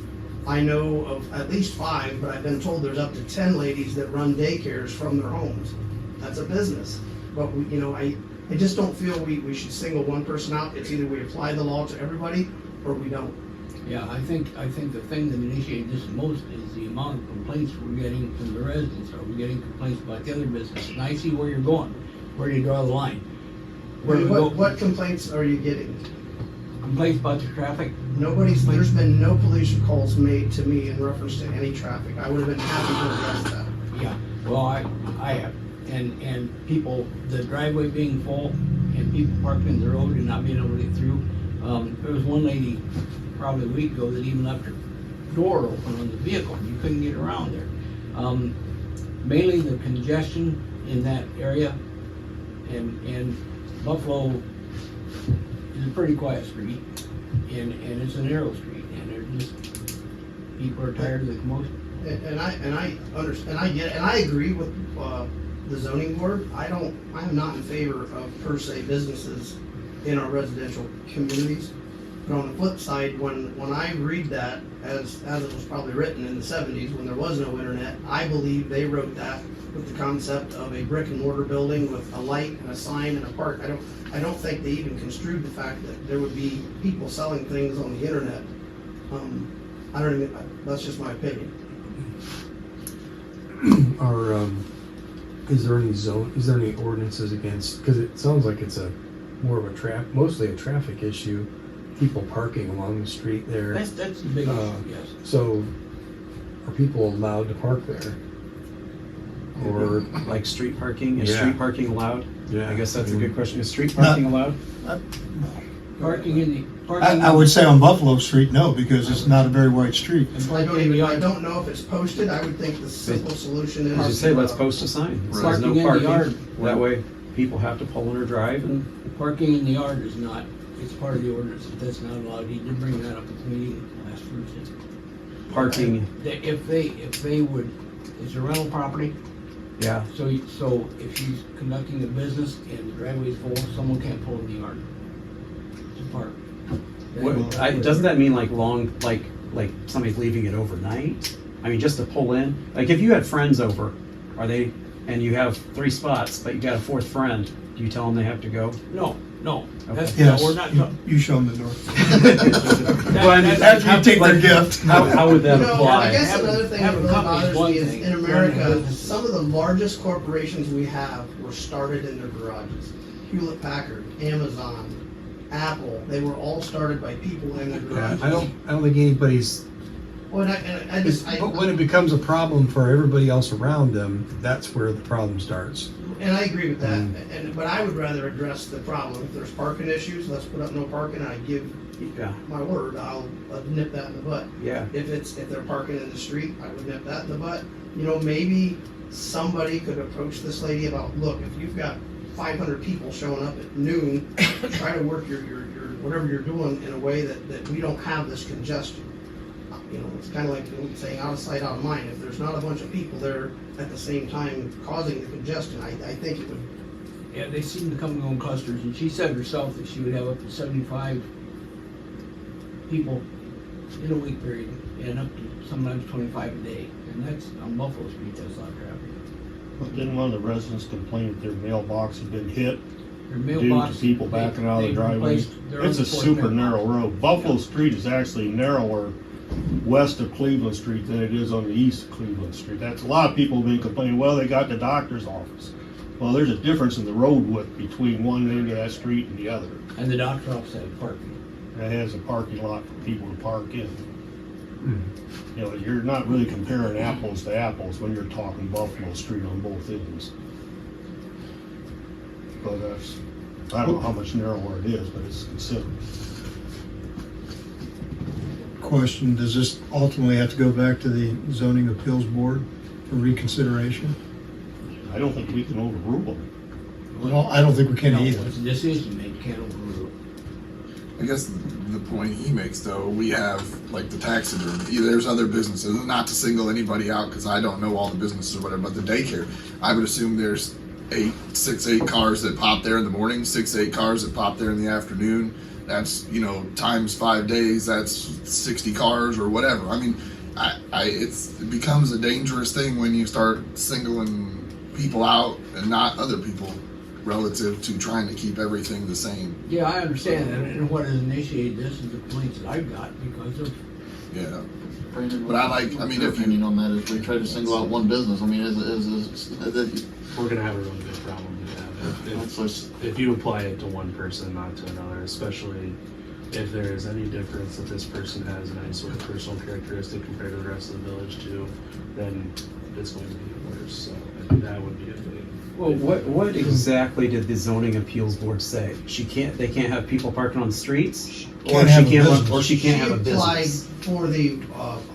I know of at least 5, but I've been told there's up to 10 ladies that run daycares from their homes. That's a business. But we, I just don't feel we should single one person out. It's either we apply the law to everybody or we don't. Yeah, I think the thing that initiated this most is the amount of complaints we're getting from the residents. Are we getting complaints about the other business? And I see where you're going. Where do you draw the line? Where do we go? What complaints are you getting? Complaints about the traffic? There's been no police calls made to me in reference to any traffic. I would have been happy to address that. Yeah, well, I have. And people, the driveway being full and people parking in the road and not being able to get through. There was one lady probably a week ago that even left her door open on the vehicle. You couldn't get around there. Mainly the congestion in that area, and Buffalo is a pretty quiet street, and it's a narrow street, and they're just, people are tired of the commotion. And I understand, and I get it, and I agree with the zoning board. I am not in favor of per se businesses in our residential communities. But on the flip side, when I read that, as it was probably written in the 70s when there was no internet, I believe they wrote that with the concept of a brick and mortar building with a light and a sign and a park. I don't think they even construed the fact that there would be people selling things on the internet. I don't even, that's just my opinion. Is there any ordinances against, because it sounds like it's more of a mostly a traffic issue, people parking along the street there. That's the big issue, yes. So, are people allowed to park there? Or, Like street parking? Is Yeah. street parking allowed? yeah. I guess that's a good question. Is street parking allowed? I would say on Buffalo Street, no, because it's not a very wide street. I don't know if it's posted. I would think the simple solution is. As you say, let's post a sign. It says Parking no in the parking. yard. That way, people have to pull in or drive, and Parking in the yard is not, it's part of the ordinance, that that's not allowed. He did bring that up at the meeting last Thursday. parking. If they would, it's a rental property, Yeah. so if she's conducting a business and the driveway's full, someone can't pull in the yard to park. Doesn't that mean like like somebody's leaving it overnight? I mean, just to pull in. Like if you had friends over, and you have 3 spots, but you got a 4th friend, do you tell them they have to go? No, that's, Okay. no, Yes, we're not. you show them the door. Well, I mean, After you take their gift. How would that I apply? guess Having- another thing that having really companies bothers one me is thing, in running America, businesses. some of the largest corporations we have were started in their garages. Hewlett Packard, Amazon, Apple, they were all started by people in their Yeah, garages. I don't think anybody's. Well, and I just, But when it becomes a problem for everybody else around them, that's where the problem starts. and I agree with that, but I would rather address the problem. If there's parking issues, let's put up no parking. I give Yeah. my word, I'll nip that in the butt. Yeah. If they're parking in the street, I would nip that in the butt. Maybe somebody could approach this lady about, look, if you've got 500 people showing up at noon, try to work your whatever you're doing in a way that we don't have this congestion. It's kind of like saying out of sight, out of mind. If there's not a bunch of people there at the same time causing the congestion, I think it would. Yeah, they seem to come and go in clusters, and she said herself that she would have up to 75 people in a week period, and up to sometimes 25 a day, and that's on Buffalo Street. That's a lot of traffic. But didn't one of the residents complain that their mailbox had been hit Their due mailbox, to people backing out of the they've driveways? replaced their It's a own fourth super mailbox. narrow road. Buffalo Street is actually narrower west of Cleveland Street than it is on the east of Cleveland Street. That's a lot of people have been complaining, well, they got the doctor's office. Well, there's a difference in the road width between one end of that street and the other. And the dock trucks have parking. That has a parking lot for people to park in. Hmm. You know, you're not really comparing apples to apples when you're talking Buffalo Street on both ends. But I don't know how much narrower it is, but it's considerable. Question, does this ultimately have to go back to the zoning appeals board for reconsideration? I don't think we can overrule it. Well, I don't think we can No, either. it's a decision made, can't overrule it. I guess the point he makes, though, we have like the taxidermy. There's other businesses, not to single anybody out because I don't know all the businesses or whatever, but the daycare, I would assume there's 8 cars that pop there in the morning, 8 cars that pop there in the afternoon. That's, times 5 days, that's 60 cars or whatever. I mean, it becomes a dangerous thing when you start singling people out and not other people relative to trying to keep everything the same. Yeah, I understand that, and what has initiated this is the complaints that I've got because of, Yeah. Brandon, But I like- what's I mean, your if you- opinion on that, if we try to single out one business, I mean, is it, We're gonna have a really big problem with that. let's just, If you apply it to one person, not to another, especially if there is any difference that this person has any sort of personal characteristic compared to the rest of the village too, then it's going to be worse. So I think that would be a big. Well, what exactly did the zoning appeals board say? They can't have people parking on the streets? Or Can't have a she can't, business. or she can't have a She applied business? for the,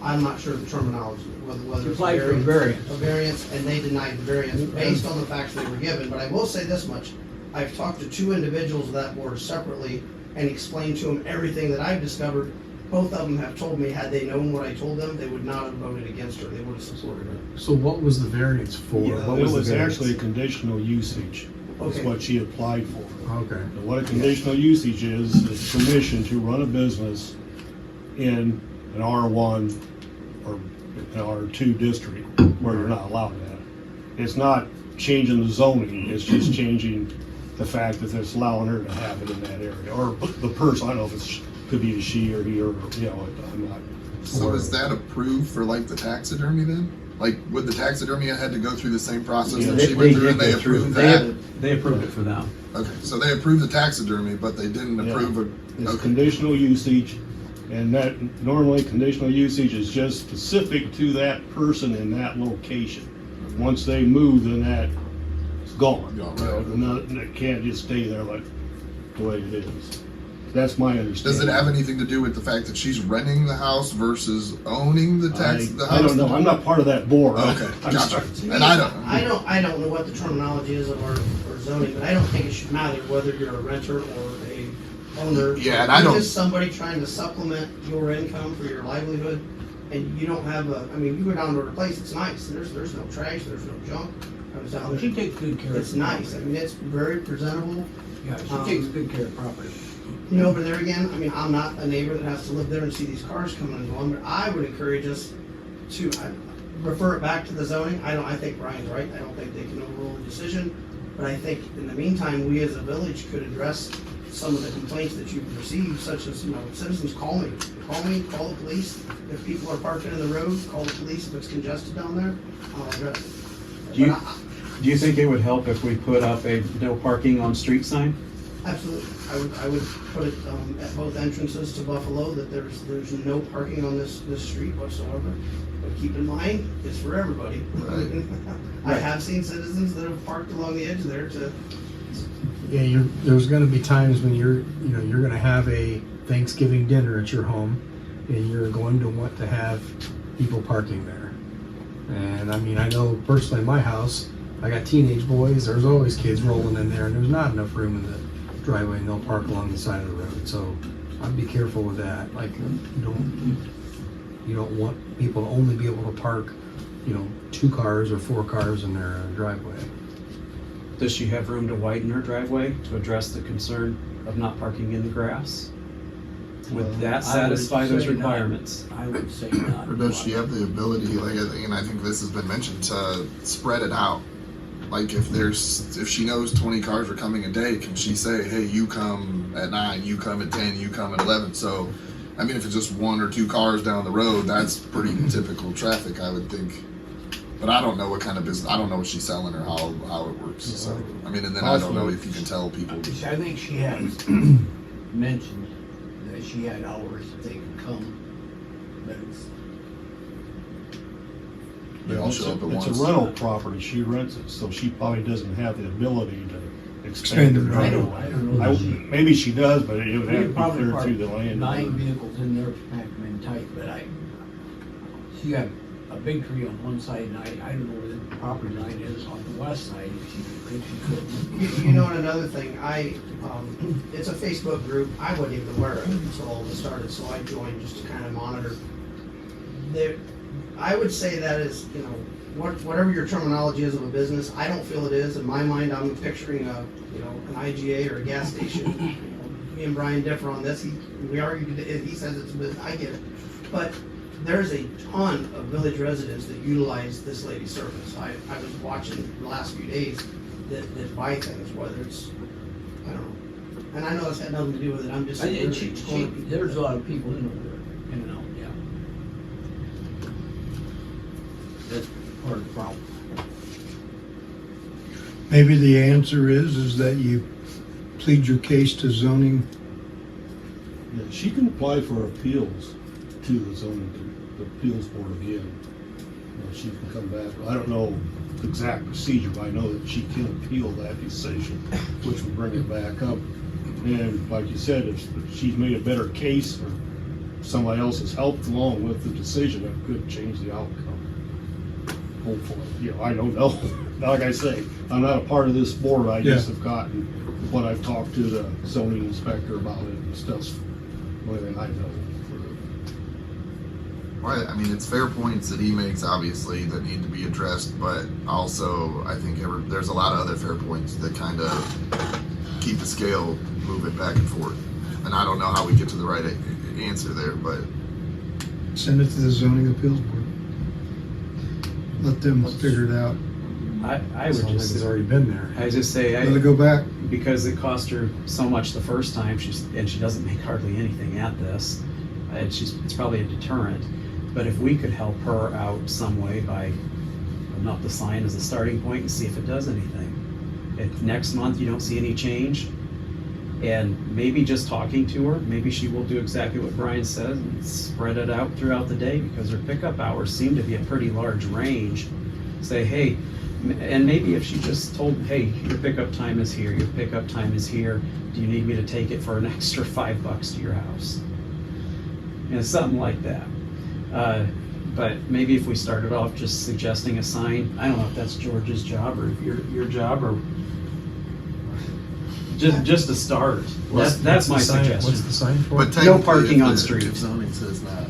I'm not sure of the terminology, whether she it's applied for a variance. a variance, and they denied the variance based on the facts they were given. But I will say this much, I've talked to 2 individuals of that board separately and explained to them everything that I've discovered. Both of them have told me, had they known what I told them, they would not have voted against her, they would have supported her. So what was the variance for? Yeah, What It the was variance? actually a conditional usage, is Okay. what she applied for. Okay. And what a conditional usage is permission to run a business in an R1 or an R2 district where you're not allowed that. It's not changing the zoning, it's just changing the fact that it's allowing her to have it in that area. Or the person, I don't know if it's, could be a she or he or, I'm not. So is that approved for like the taxidermy then? Like, would the taxidermy had to go through the same process Yeah, that They she went through did and they go through, approved that? they approved it for them. Okay, so they approved the taxidermy, but they didn't Yeah. approve it. It's Okay. conditional usage, and that, normally conditional usage is just specific to that person in that location. Once they move, then that is gone. Gone, You know, right. and it can't just stay there like the way it is. That's my understanding. Does it have anything to do with the fact that she's renting the house versus owning the I house? don't know, I'm not part of that board. Okay, I'm gotcha. sorry. And I don't. I don't know what the terminology is of our zoning, but I don't think it should matter whether you're a renter or a owner. Yeah, and I You're don't- just somebody trying to supplement your income for your livelihood, and you don't have you go down to her place, it's nice, there's no trash, there's no junk. I was down She there, takes good care of it's nice, it's very presentable. Yeah, she takes good care of property. But there again, I'm not a neighbor that has to live there and see these cars coming and going, but I would encourage us to refer it back to the zoning. I think Brian's right, I don't think they can overrule the decision, but I think in the meantime, we as a village could address some of the complaints that you've received, such as, citizens call me, call the police. If people are parking in the road, call the police if it's congested down there, I'll address it. Do you- But Do you think it would help if we put up a no parking on street sign? Absolutely. I would put it at both entrances to Buffalo that there's no parking on this street whatsoever. But keep in mind, it's for everybody. Right. I have seen citizens that have parked along the edge there to, Yeah, there's gonna be times when you're gonna have a Thanksgiving dinner at your home, and you're going to want to have people parking there. And I know personally in my house, I got teenage boys, there's always kids rolling in there, and there's not enough room in the driveway, and they'll park along the side of the road, so I'd be careful with that. Like, you don't want people to only be able to park, 2 cars or 4 cars in their driveway. Does she have room to widen her driveway to address the concern of not parking in the grass? Would that satisfy those say not. requirements? I would say not. Or does she have the ability, and I think this has been mentioned, to spread it out? Like if she knows 20 cars are coming a day, can she say, hey, you come at 9, you come at 10, you come at 11? So, if it's just 1 or 2 cars down the road, that's pretty typical traffic, I would think. But I don't know what kind of business. I don't know what she's selling or how it works. So I mean, and then I don't know if you can tell people. I think she has mentioned that she had hours that they could come, but it's, They all show up at It's once. a rental property, she rents it, so she probably doesn't have the ability to Expand expand it, it. right. I don't know. Maybe she does, but it would We have could to be probably cleared park through the land. 9 vehicles in there to pack them in tight, but she got a big tree on one side, and I don't know where the property line is on the west side, if she could. You know, and another thing, it's a Facebook group. I wasn't even aware of it until all this started, so I joined just to kind of monitor. I would say that is, you know, whatever your terminology is of a business, I don't feel it is. In my mind, I'm picturing an IGA or a gas station. You know, me and Brian differ on this. We argued. He says it's a business. I get it, but there's a ton of village residents that utilize this lady's service. I was watching the last few days that buy things, whether it's, I don't know. And I know it's had nothing to do with it. I'm just saying. There's a lot of people in over there, in and out, yeah. That's part of the problem. Maybe the answer is that you plead your case to zoning. Yeah, she can apply for appeals to the zoning, the appeals board again. You know, she can come back. I don't know the exact procedure, but I know that she can appeal that decision, which would bring it back up. And like you said, if she's made a better case or somebody else has helped along with the decision, that could change the outcome. Hopefully, you know, I don't know. Like I say, I'm not a part of this board. I just have gotten what I've talked to the zoning inspector about it and stuff. More than I know. Well, I mean, it's fair points that he makes, obviously, that need to be addressed, but also I think there's a lot of other fair points that kind of keep the scale moving back and forth. And I don't know how we get to the right answer there, but Send it to the zoning appeals board. Let them figure it out. I would Sounds like just, it's already been there. I just say, Let it go back. because it cost her so much the first time, and she doesn't make hardly anything at this, it's probably a deterrent. But if we could help her out some way by putting up the sign as a starting point and see if it does anything. If next month you don't see any change, and maybe just talking to her, maybe she will do exactly what Brian says and spread it out throughout the day, because her pickup hours seem to be a pretty large range. Say, hey, and maybe if she just told, hey, your pickup time is here, your pickup time is here, do you need me to take it for an extra $5 to your house? You know, something like that. But maybe if we started off just suggesting a sign, I don't know if that's George's job or your job, or just to start. That's my suggestion. What's the sign for? but No technically, parking if on the- street. If zoning says not,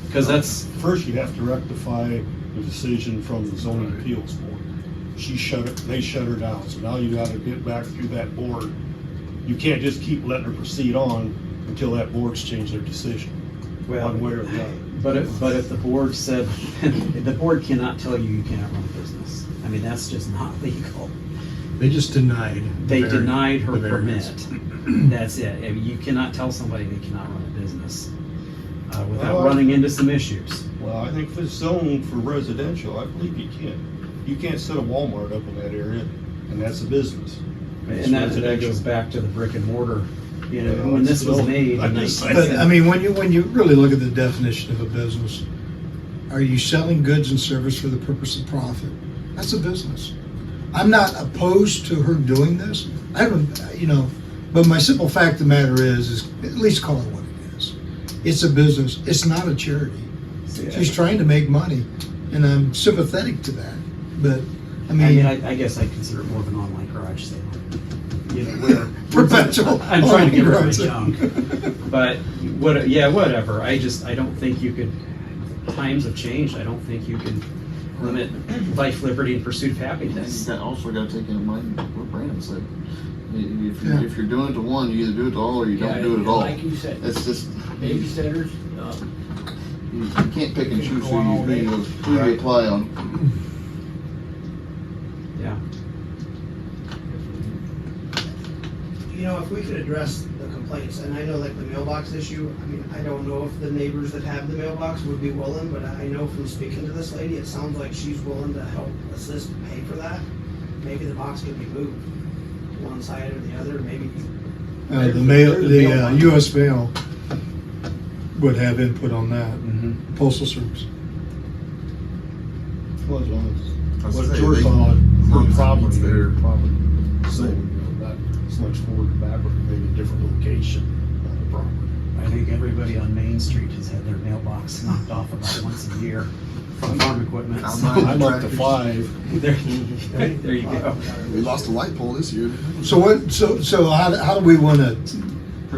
Because that's, First, you have to rectify the decision from the zoning appeals board. They shut her down, so now you gotta get back through that board. You can't just keep letting her proceed on until that board's changed their decision, well, one way or the other. but if the board said, the board cannot tell you cannot run a business. I mean, that's just not legal. They just denied. They the denied her the variance. permit. That's it. I mean, you cannot tell somebody they cannot run a business without Well, running into some issues. Well, I think if it's zoned for residential, I believe you can. You can't set a Walmart up in that area, and that's a business. It's And that residential. goes back to the brick and mortar. You know, Yeah, when this was still- made in I'm just 19... But I mean, when you really look at the definition of a business, are you selling goods and service for the purpose of profit? That's a business. I'm not opposed to her doing this. I haven't, but my simple fact of the matter is at least call it what it is. It's a business. It's not a charity. She's trying to make money, and I'm sympathetic to that. But I mean, I guess I consider it more of an online garage sale. You know, perpetual. I'm trying to get rid of my garage sale. junk. But whatever. I don't think you could. Times have changed. I don't think you can limit life, liberty, and pursuit of happiness. You also got to take in mind what Brandon said. Yeah. If you're doing it to one, you either do it to all or you don't do it at all. Like you said, It's just, babysitters, you can't pick and choose Go on all day. who you apply on. Yeah. know, if we could address the complaints, and I know like the mailbox issue, I mean, I don't know if the neighbors that have the mailbox would be willing, but I know from speaking to this lady, it sounds like she's willing to help assist pay for that. Maybe the box can be moved one side or the other, maybe. The U.S. Mail would have input on that, Mhm. Postal Service. Well, as long I was as, gonna what say, George they- called as long her as property, it's there. probably, so, that it's much forward and backward, maybe a different location on the property. I think everybody on Main Street has had their mailbox knocked off about once a year from farm equipment. Found So- mine. I'm up to 5. There you go. We lost a light pole this year. didn't we? So what, so how do we want to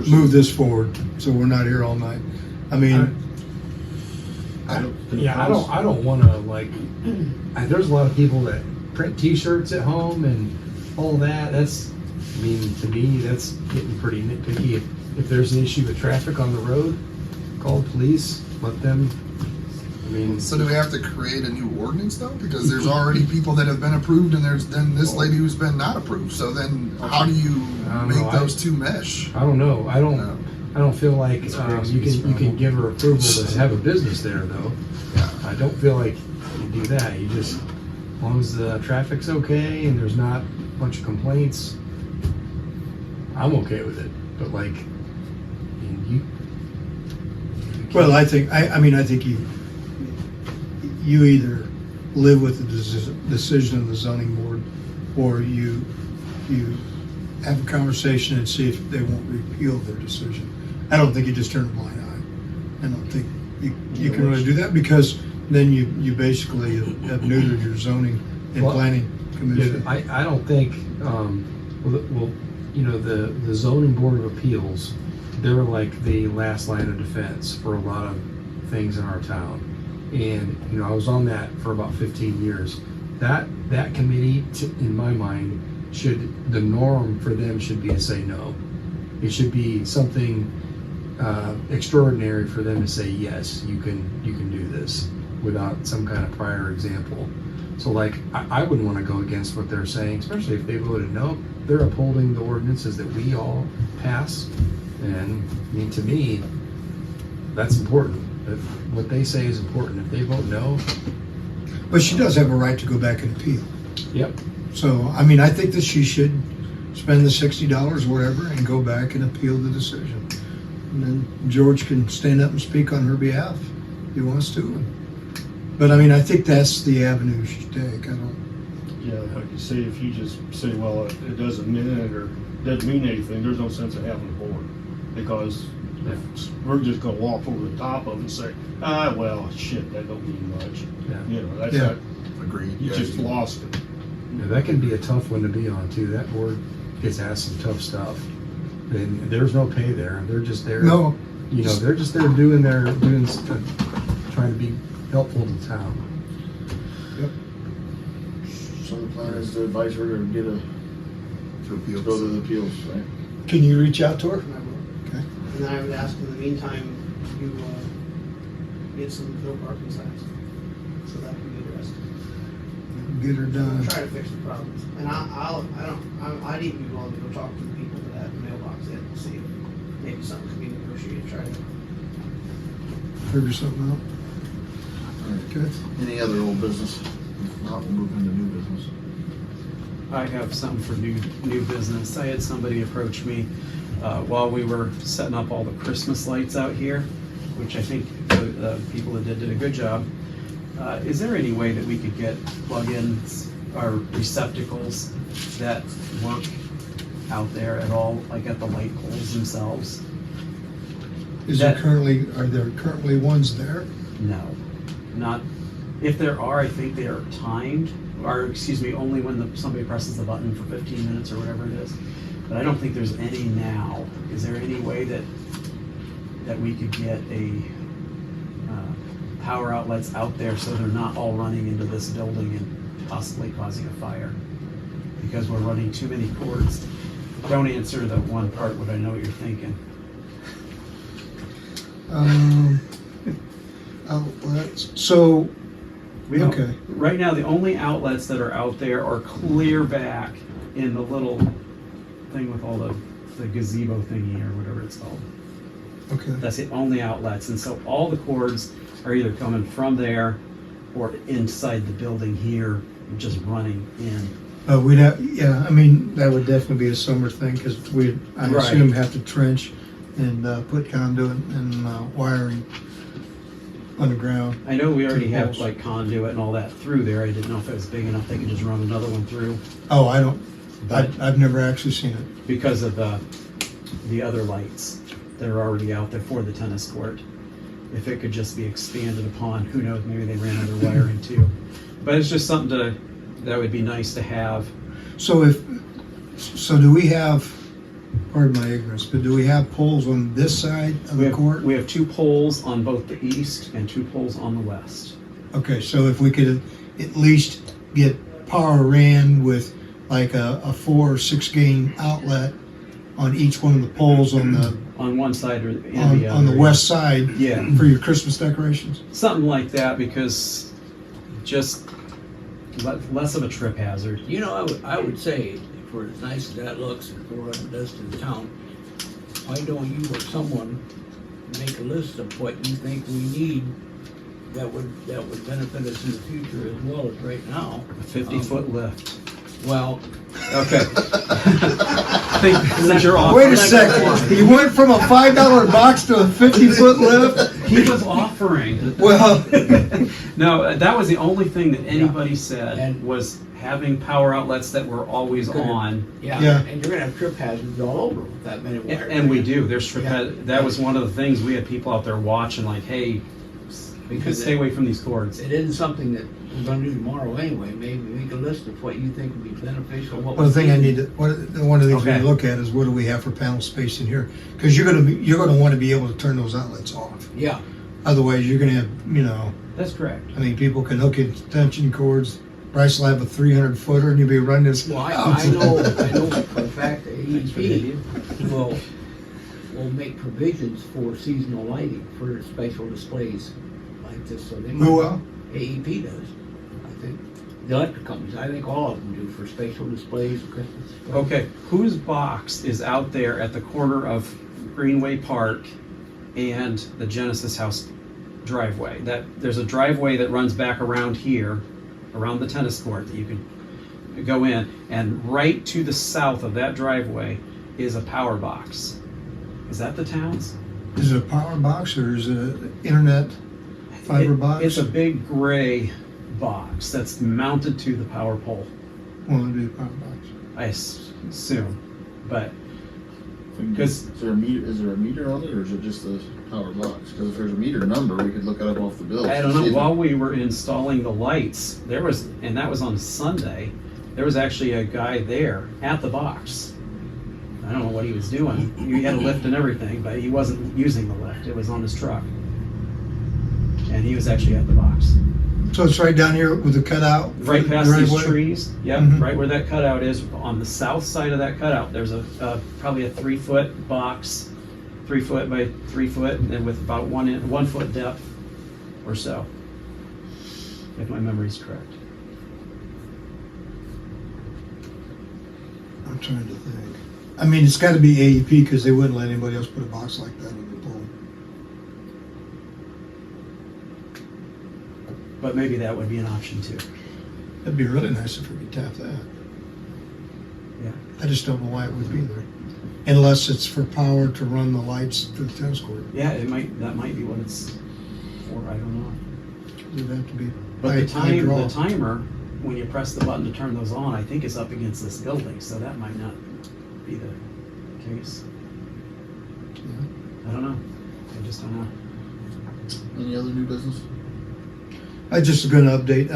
move this forward, so we're not here all night? I mean, Yeah, I don't wanna like, there's a lot of people that print T-shirts at home and all that, that's, I mean, to me, that's getting pretty nitpicky. If there's an issue with traffic on the road, call the police, let them, I mean. So do we have to create a new ordinance though? Because there's already people that have been approved and there's then this lady who's been not approved. So then how do you I don't make know. those two mesh? I don't know. I don't feel like you can give her approval to have a business there though. Yeah. I don't feel like you do that. You just, as long as the traffic's okay and there's not a bunch of complaints, I'm okay with it. But like, I mean, well, I think you either live with the decision of the zoning board, or you have a conversation and see if they won't repeal their decision. I don't think you just turn a blind eye. I don't think you can really do that, because then you basically have neutered your zoning and Well, planning commission. I don't think, well, you know, the zoning board of appeals, they're like the last line of defense for a lot of things in our town. And, you know, I was on that for about 15 years. That committee, in my mind, the norm for them should be to say no. It should be something extraordinary for them to say, yes, you can do this, without some kind of prior example. So like, I wouldn't want to go against what they're saying, especially if they voted no. They're upholding the ordinances that we all pass. And I mean, to me, that's important. If what they say is important. If they vote no, But she does have a right to go back and appeal. yep. So, I mean, I think that she should spend the $60 or whatever and go back and appeal the decision. And then George can stand up and speak on her behalf if he wants to. But I mean, I think that's the avenue she should take. I don't. Yeah, like you say, if you just say, well, it doesn't mean it or doesn't mean anything, there's no sense of having a board. Because if we're just gonna walk over the top of it and say, well, shit, that don't mean much. Yeah. You know, that's Yeah. not, Agreed. you Yeah, just lost it. Yeah, that can be a tough one to be on too. That board gets asked some tough stuff. And there's no pay there. They're just there. No, You know, they're just there trying to be helpful to the town. So the plan is to advise her to get a, To appeal. go to the appeals, right? can you reach out to her? And I will. Okay. And then I would ask in the meantime, you get some no parking signs, so that can be addressed. Get her done. Try to fix the problems. And I'd even be willing to go talk to the people that have the mailbox in and see if maybe something could be negotiated, try to. Figure something out. Okay. Any other old business? If not, we'll move into new business. I have something for new business. I had somebody approach me while we were setting up all the Christmas lights out here, which I think the people that did a good job. Is there any way that we could get plug-ins or receptacles that work out there at all, like at the light poles themselves? Are there currently ones there? No, not, if there are, I think they are timed, or excuse me, only when somebody presses the button for 15 minutes or whatever it is. But I don't think there's any now. Is there any way that we could get power outlets out there so they're not all running into this building and possibly causing a fire? Because we're running too many cords. Don't answer the one part, but I know what you're thinking. Outlets. So, We don't, okay. right now, the only outlets that are out there are clear back in the little thing with all the the gazebo thingy or whatever it's called. Okay. That's the only outlets, and so all the cords are either coming from there or inside the building here, just running in. We'd have, yeah, I mean, that would definitely be a summer thing, because we, I Right. assume, have to trench and put conduit and wiring underground. I know we already have Poles. like conduit and all that through there. I didn't know if it was big enough they could just run another one through, Oh, I don't, but I've never actually seen it. because of the other lights that are already out there for the tennis court. If it could just be expanded upon, who knows, maybe they ran other wiring too. But it's just something that would be nice to have. So do we have, pardon my ignorance, but do we have poles on this side of the court? We have 2 poles on both the east and 2 poles on the west. Okay, so if we could at least get power ran with like a 4 or 6 gain outlet on each one of the poles on the On one side or and the other. on the west side Yeah. for your Christmas decorations. Something like that, because just less of a trip hazard. You know, I would say, for as nice as that looks and for what it does to the town, why don't you or someone make a list of what you think we need that would benefit us in the future as well as right now? A 50-foot lift. Well, Okay. Since you're offering, Wait a second, you went from a $5 box to a 50-foot lift? He was offering. Well, No, that was the only thing that anybody said And- was having power outlets that were always Good. on. yeah, Yeah. and you're gonna have trip hazards all over with that many wires. And we do. There's trip. Yeah. That was one of the things we had people out there watching, like, hey, Because stay away from these cords. It isn't something that we're gonna do tomorrow anyway. Maybe make a list of what you think would be beneficial. What one we thing I need. need to, one of the things we Okay. look at is what do we have for panel space in here? Because you're gonna want to be able to turn those outlets off. Yeah, Otherwise, you're gonna have, That's correct. I mean, people can hook extension cords. Bryce will have a 300 footer, and you'll be running this. well, I know for a fact that Thanks for the AEP idea. will make provisions for seasonal lighting for special displays like this. So they Who will? AEP does, I think. The electric companies, I think all of them do for spatial displays, Christmas displays. Okay, whose box is out there at the corner of Greenway Park and the Genesis House driveway? There's a driveway that runs back around here, around the tennis court, that you can go in, and right to the south of that driveway is a power box. Is that the town's? Is it a power box or is it an internet fiber box? It's a big gray box that's mounted to the power pole, Well, it'd be a power box. I assume, but Is there a meter on it, or is it just a power box? Because if there's a meter number, we could look it up off the bill. I don't know. While we were installing the lights, and that was on Sunday, there was actually a guy there at the box. I don't know what he was doing. He had a lift and everything, but he wasn't using the lift. It was on his truck. And he was actually at the box. So it's right down here with the cutout? Right past right these away? trees. Yep, Mhm. right where that cutout is. On the south side of that cutout, there's probably a 3-foot box, 3 foot by 3 foot, and with about 1 foot depth or so, if my memory's correct. I'm trying to think. I mean, it's got to be AEP because they wouldn't let anybody else put a box like that on the pole. But maybe that would be an option too. That'd be really nice if we could tap that. Yeah. I just don't know why it would be there. Unless it's for power to run the lights to the tennis court. Yeah, that might be what it's for. I don't know. It'd have to be. But high draw. the timer, when you press the button to turn those on, I think is up against this building, so that might not be the case. I don't know. I just don't know. Any other new business? I just going to update.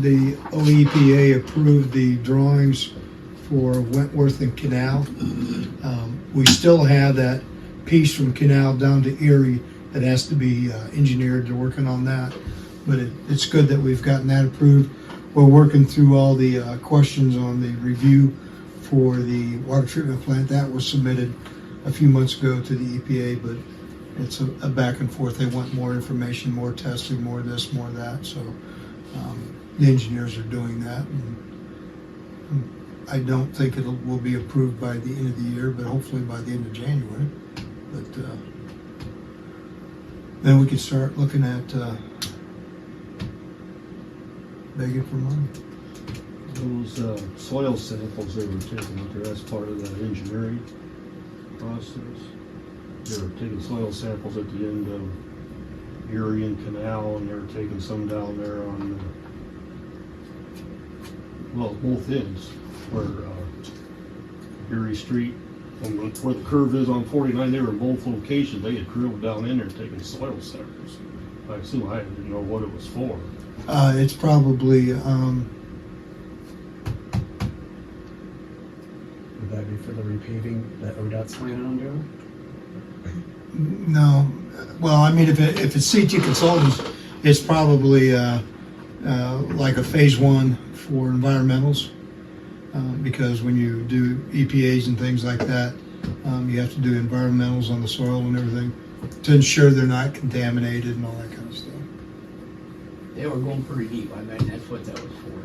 The OEPA approved the drawings for Wentworth and Canal. We still have that piece from Canal down to Erie that has to be engineered. They're working on that, but it's good that we've gotten that approved. We're working through all the questions on the review for the water treatment plant. That was submitted a few months ago to the EPA, but it's a back and forth. They want more information, more testing, more this, more that. So the engineers are doing that. And I don't think will be approved by the end of the year, but hopefully by the end of January. But then we could start looking at begging for money. Those soil samples they were taking out there, that's part of that engineering process. They were taking soil samples at the end of Erie and Canal, and they were taking some down there on, both ends, where Erie Street, and where the curve is on 49, they were in both locations. They had drilled down in there taking soil samples. I assume I didn't know what it was for. It's probably Would that be for the repaving that ODOT's planning on doing? no. Well, I mean, if it's CT Consultants, it's probably like a phase one for environmentals, because when you do EPAs and things like that, you have to do environmentals on the soil and everything to ensure they're not contaminated and all that kind of stuff. They were going pretty deep. I mean, that's what that was for.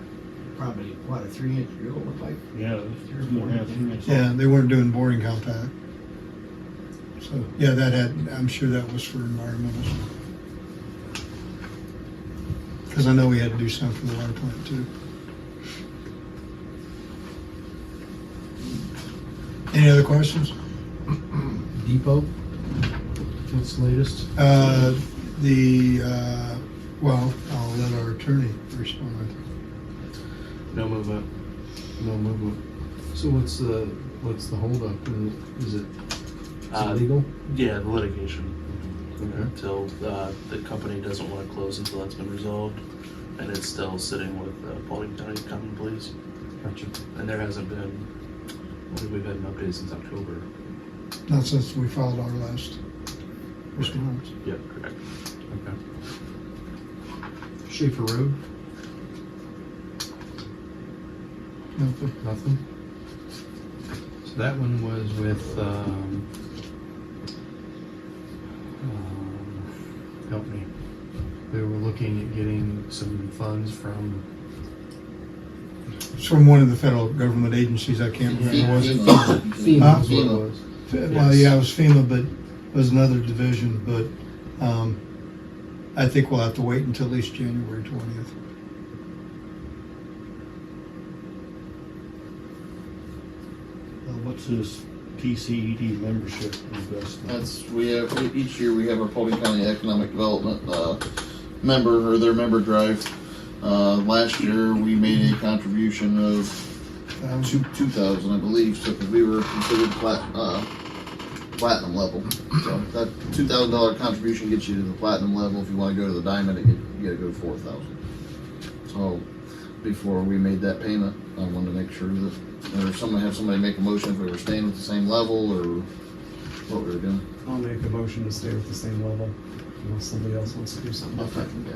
Probably, what, a 3-inch drill, it looked like? Yeah, 3 inches. Yeah, they weren't doing boring contact. So, yeah, I'm sure that was for environmentals. Because I know we had to do some for the water plant too. Any other questions? Depot, what's the latest? Well, I'll let our attorney respond. No movement. No movement. So what's the holdup? Is it legal? Yeah, the litigation. Okay. Until the company doesn't want to close until that's been resolved, and it's still sitting with Paulding County Common Police. Gotcha. And there hasn't been, I think we've had an update since October. Not since we filed our last response. Yeah, correct. Okay. Schaefer Road, nothing? So that one was with, help me. We were looking at getting some funds from, It's from one of the federal government agencies. I can't remember what it was. FEMA Huh? is what it was. Well, yeah, it was FEMA, but it was another division. But I think we'll have to wait until at least January 20th. What's this PCED membership investment? Each year we have our Paulding County Economic Development member, or their member drive. Last year we made a contribution of 2,000, I believe, so because we were considered platinum level. So that $2,000 contribution gets you to the platinum level. If you want to go to the diamond, you got to go to 4,000. So before we made that payment, I wanted to make sure that, or somebody make a motion if we were staying with the same level or what we were doing. I'll make a motion to stay with the same level unless somebody else wants to do something Okay. different.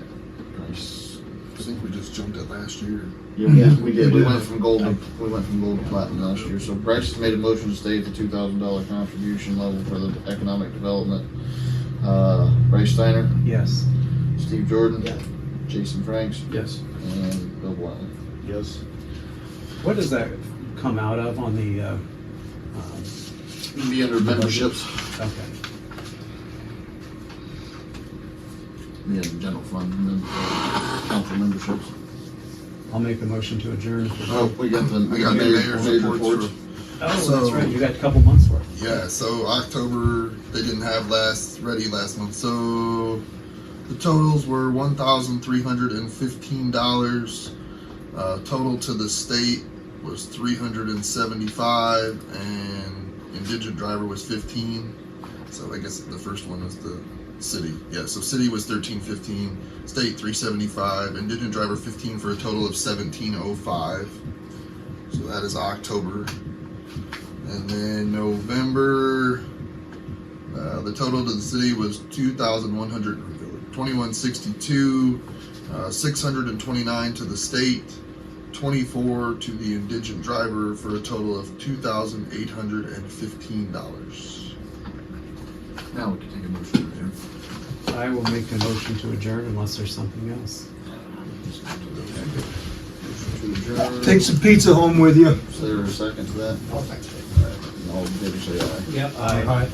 I think we just jumped it last year. Yeah, we did. We went from gold to platinum last year. So Bryce has made a motion to stay at the $2,000 contribution level for the economic development. Bryce Steiner, Yes. Steve Jordan, Yeah. Jason Franks, Yes. and Bill Bluntly. Yes. What does that come out of on the, It'd be under memberships. okay. Yeah, the general fund and then council memberships. I'll make a motion to adjourn. Oh, we got the mayor's reports. Oh, So- that's right, you got a couple months worth. Yeah, so October, they didn't have ready last month. So the totals were $1,315. Total to the state was $375, and indigent driver was 15. So I guess the first one was the city. Yeah, so city was 1315, state 375, indigent driver 15 for a total of 1705. So that is October. And then November, the total to the city was 2,121.62, 629 to the state, 24 to the indigent driver for a total of $2,815. Now we can take a motion there. I will make a motion to adjourn unless there's something else. Motion to adjourn. Take some pizza home with you. Is there a second to that? I'll text it. All in favor say aye. Yep. Aye. Right.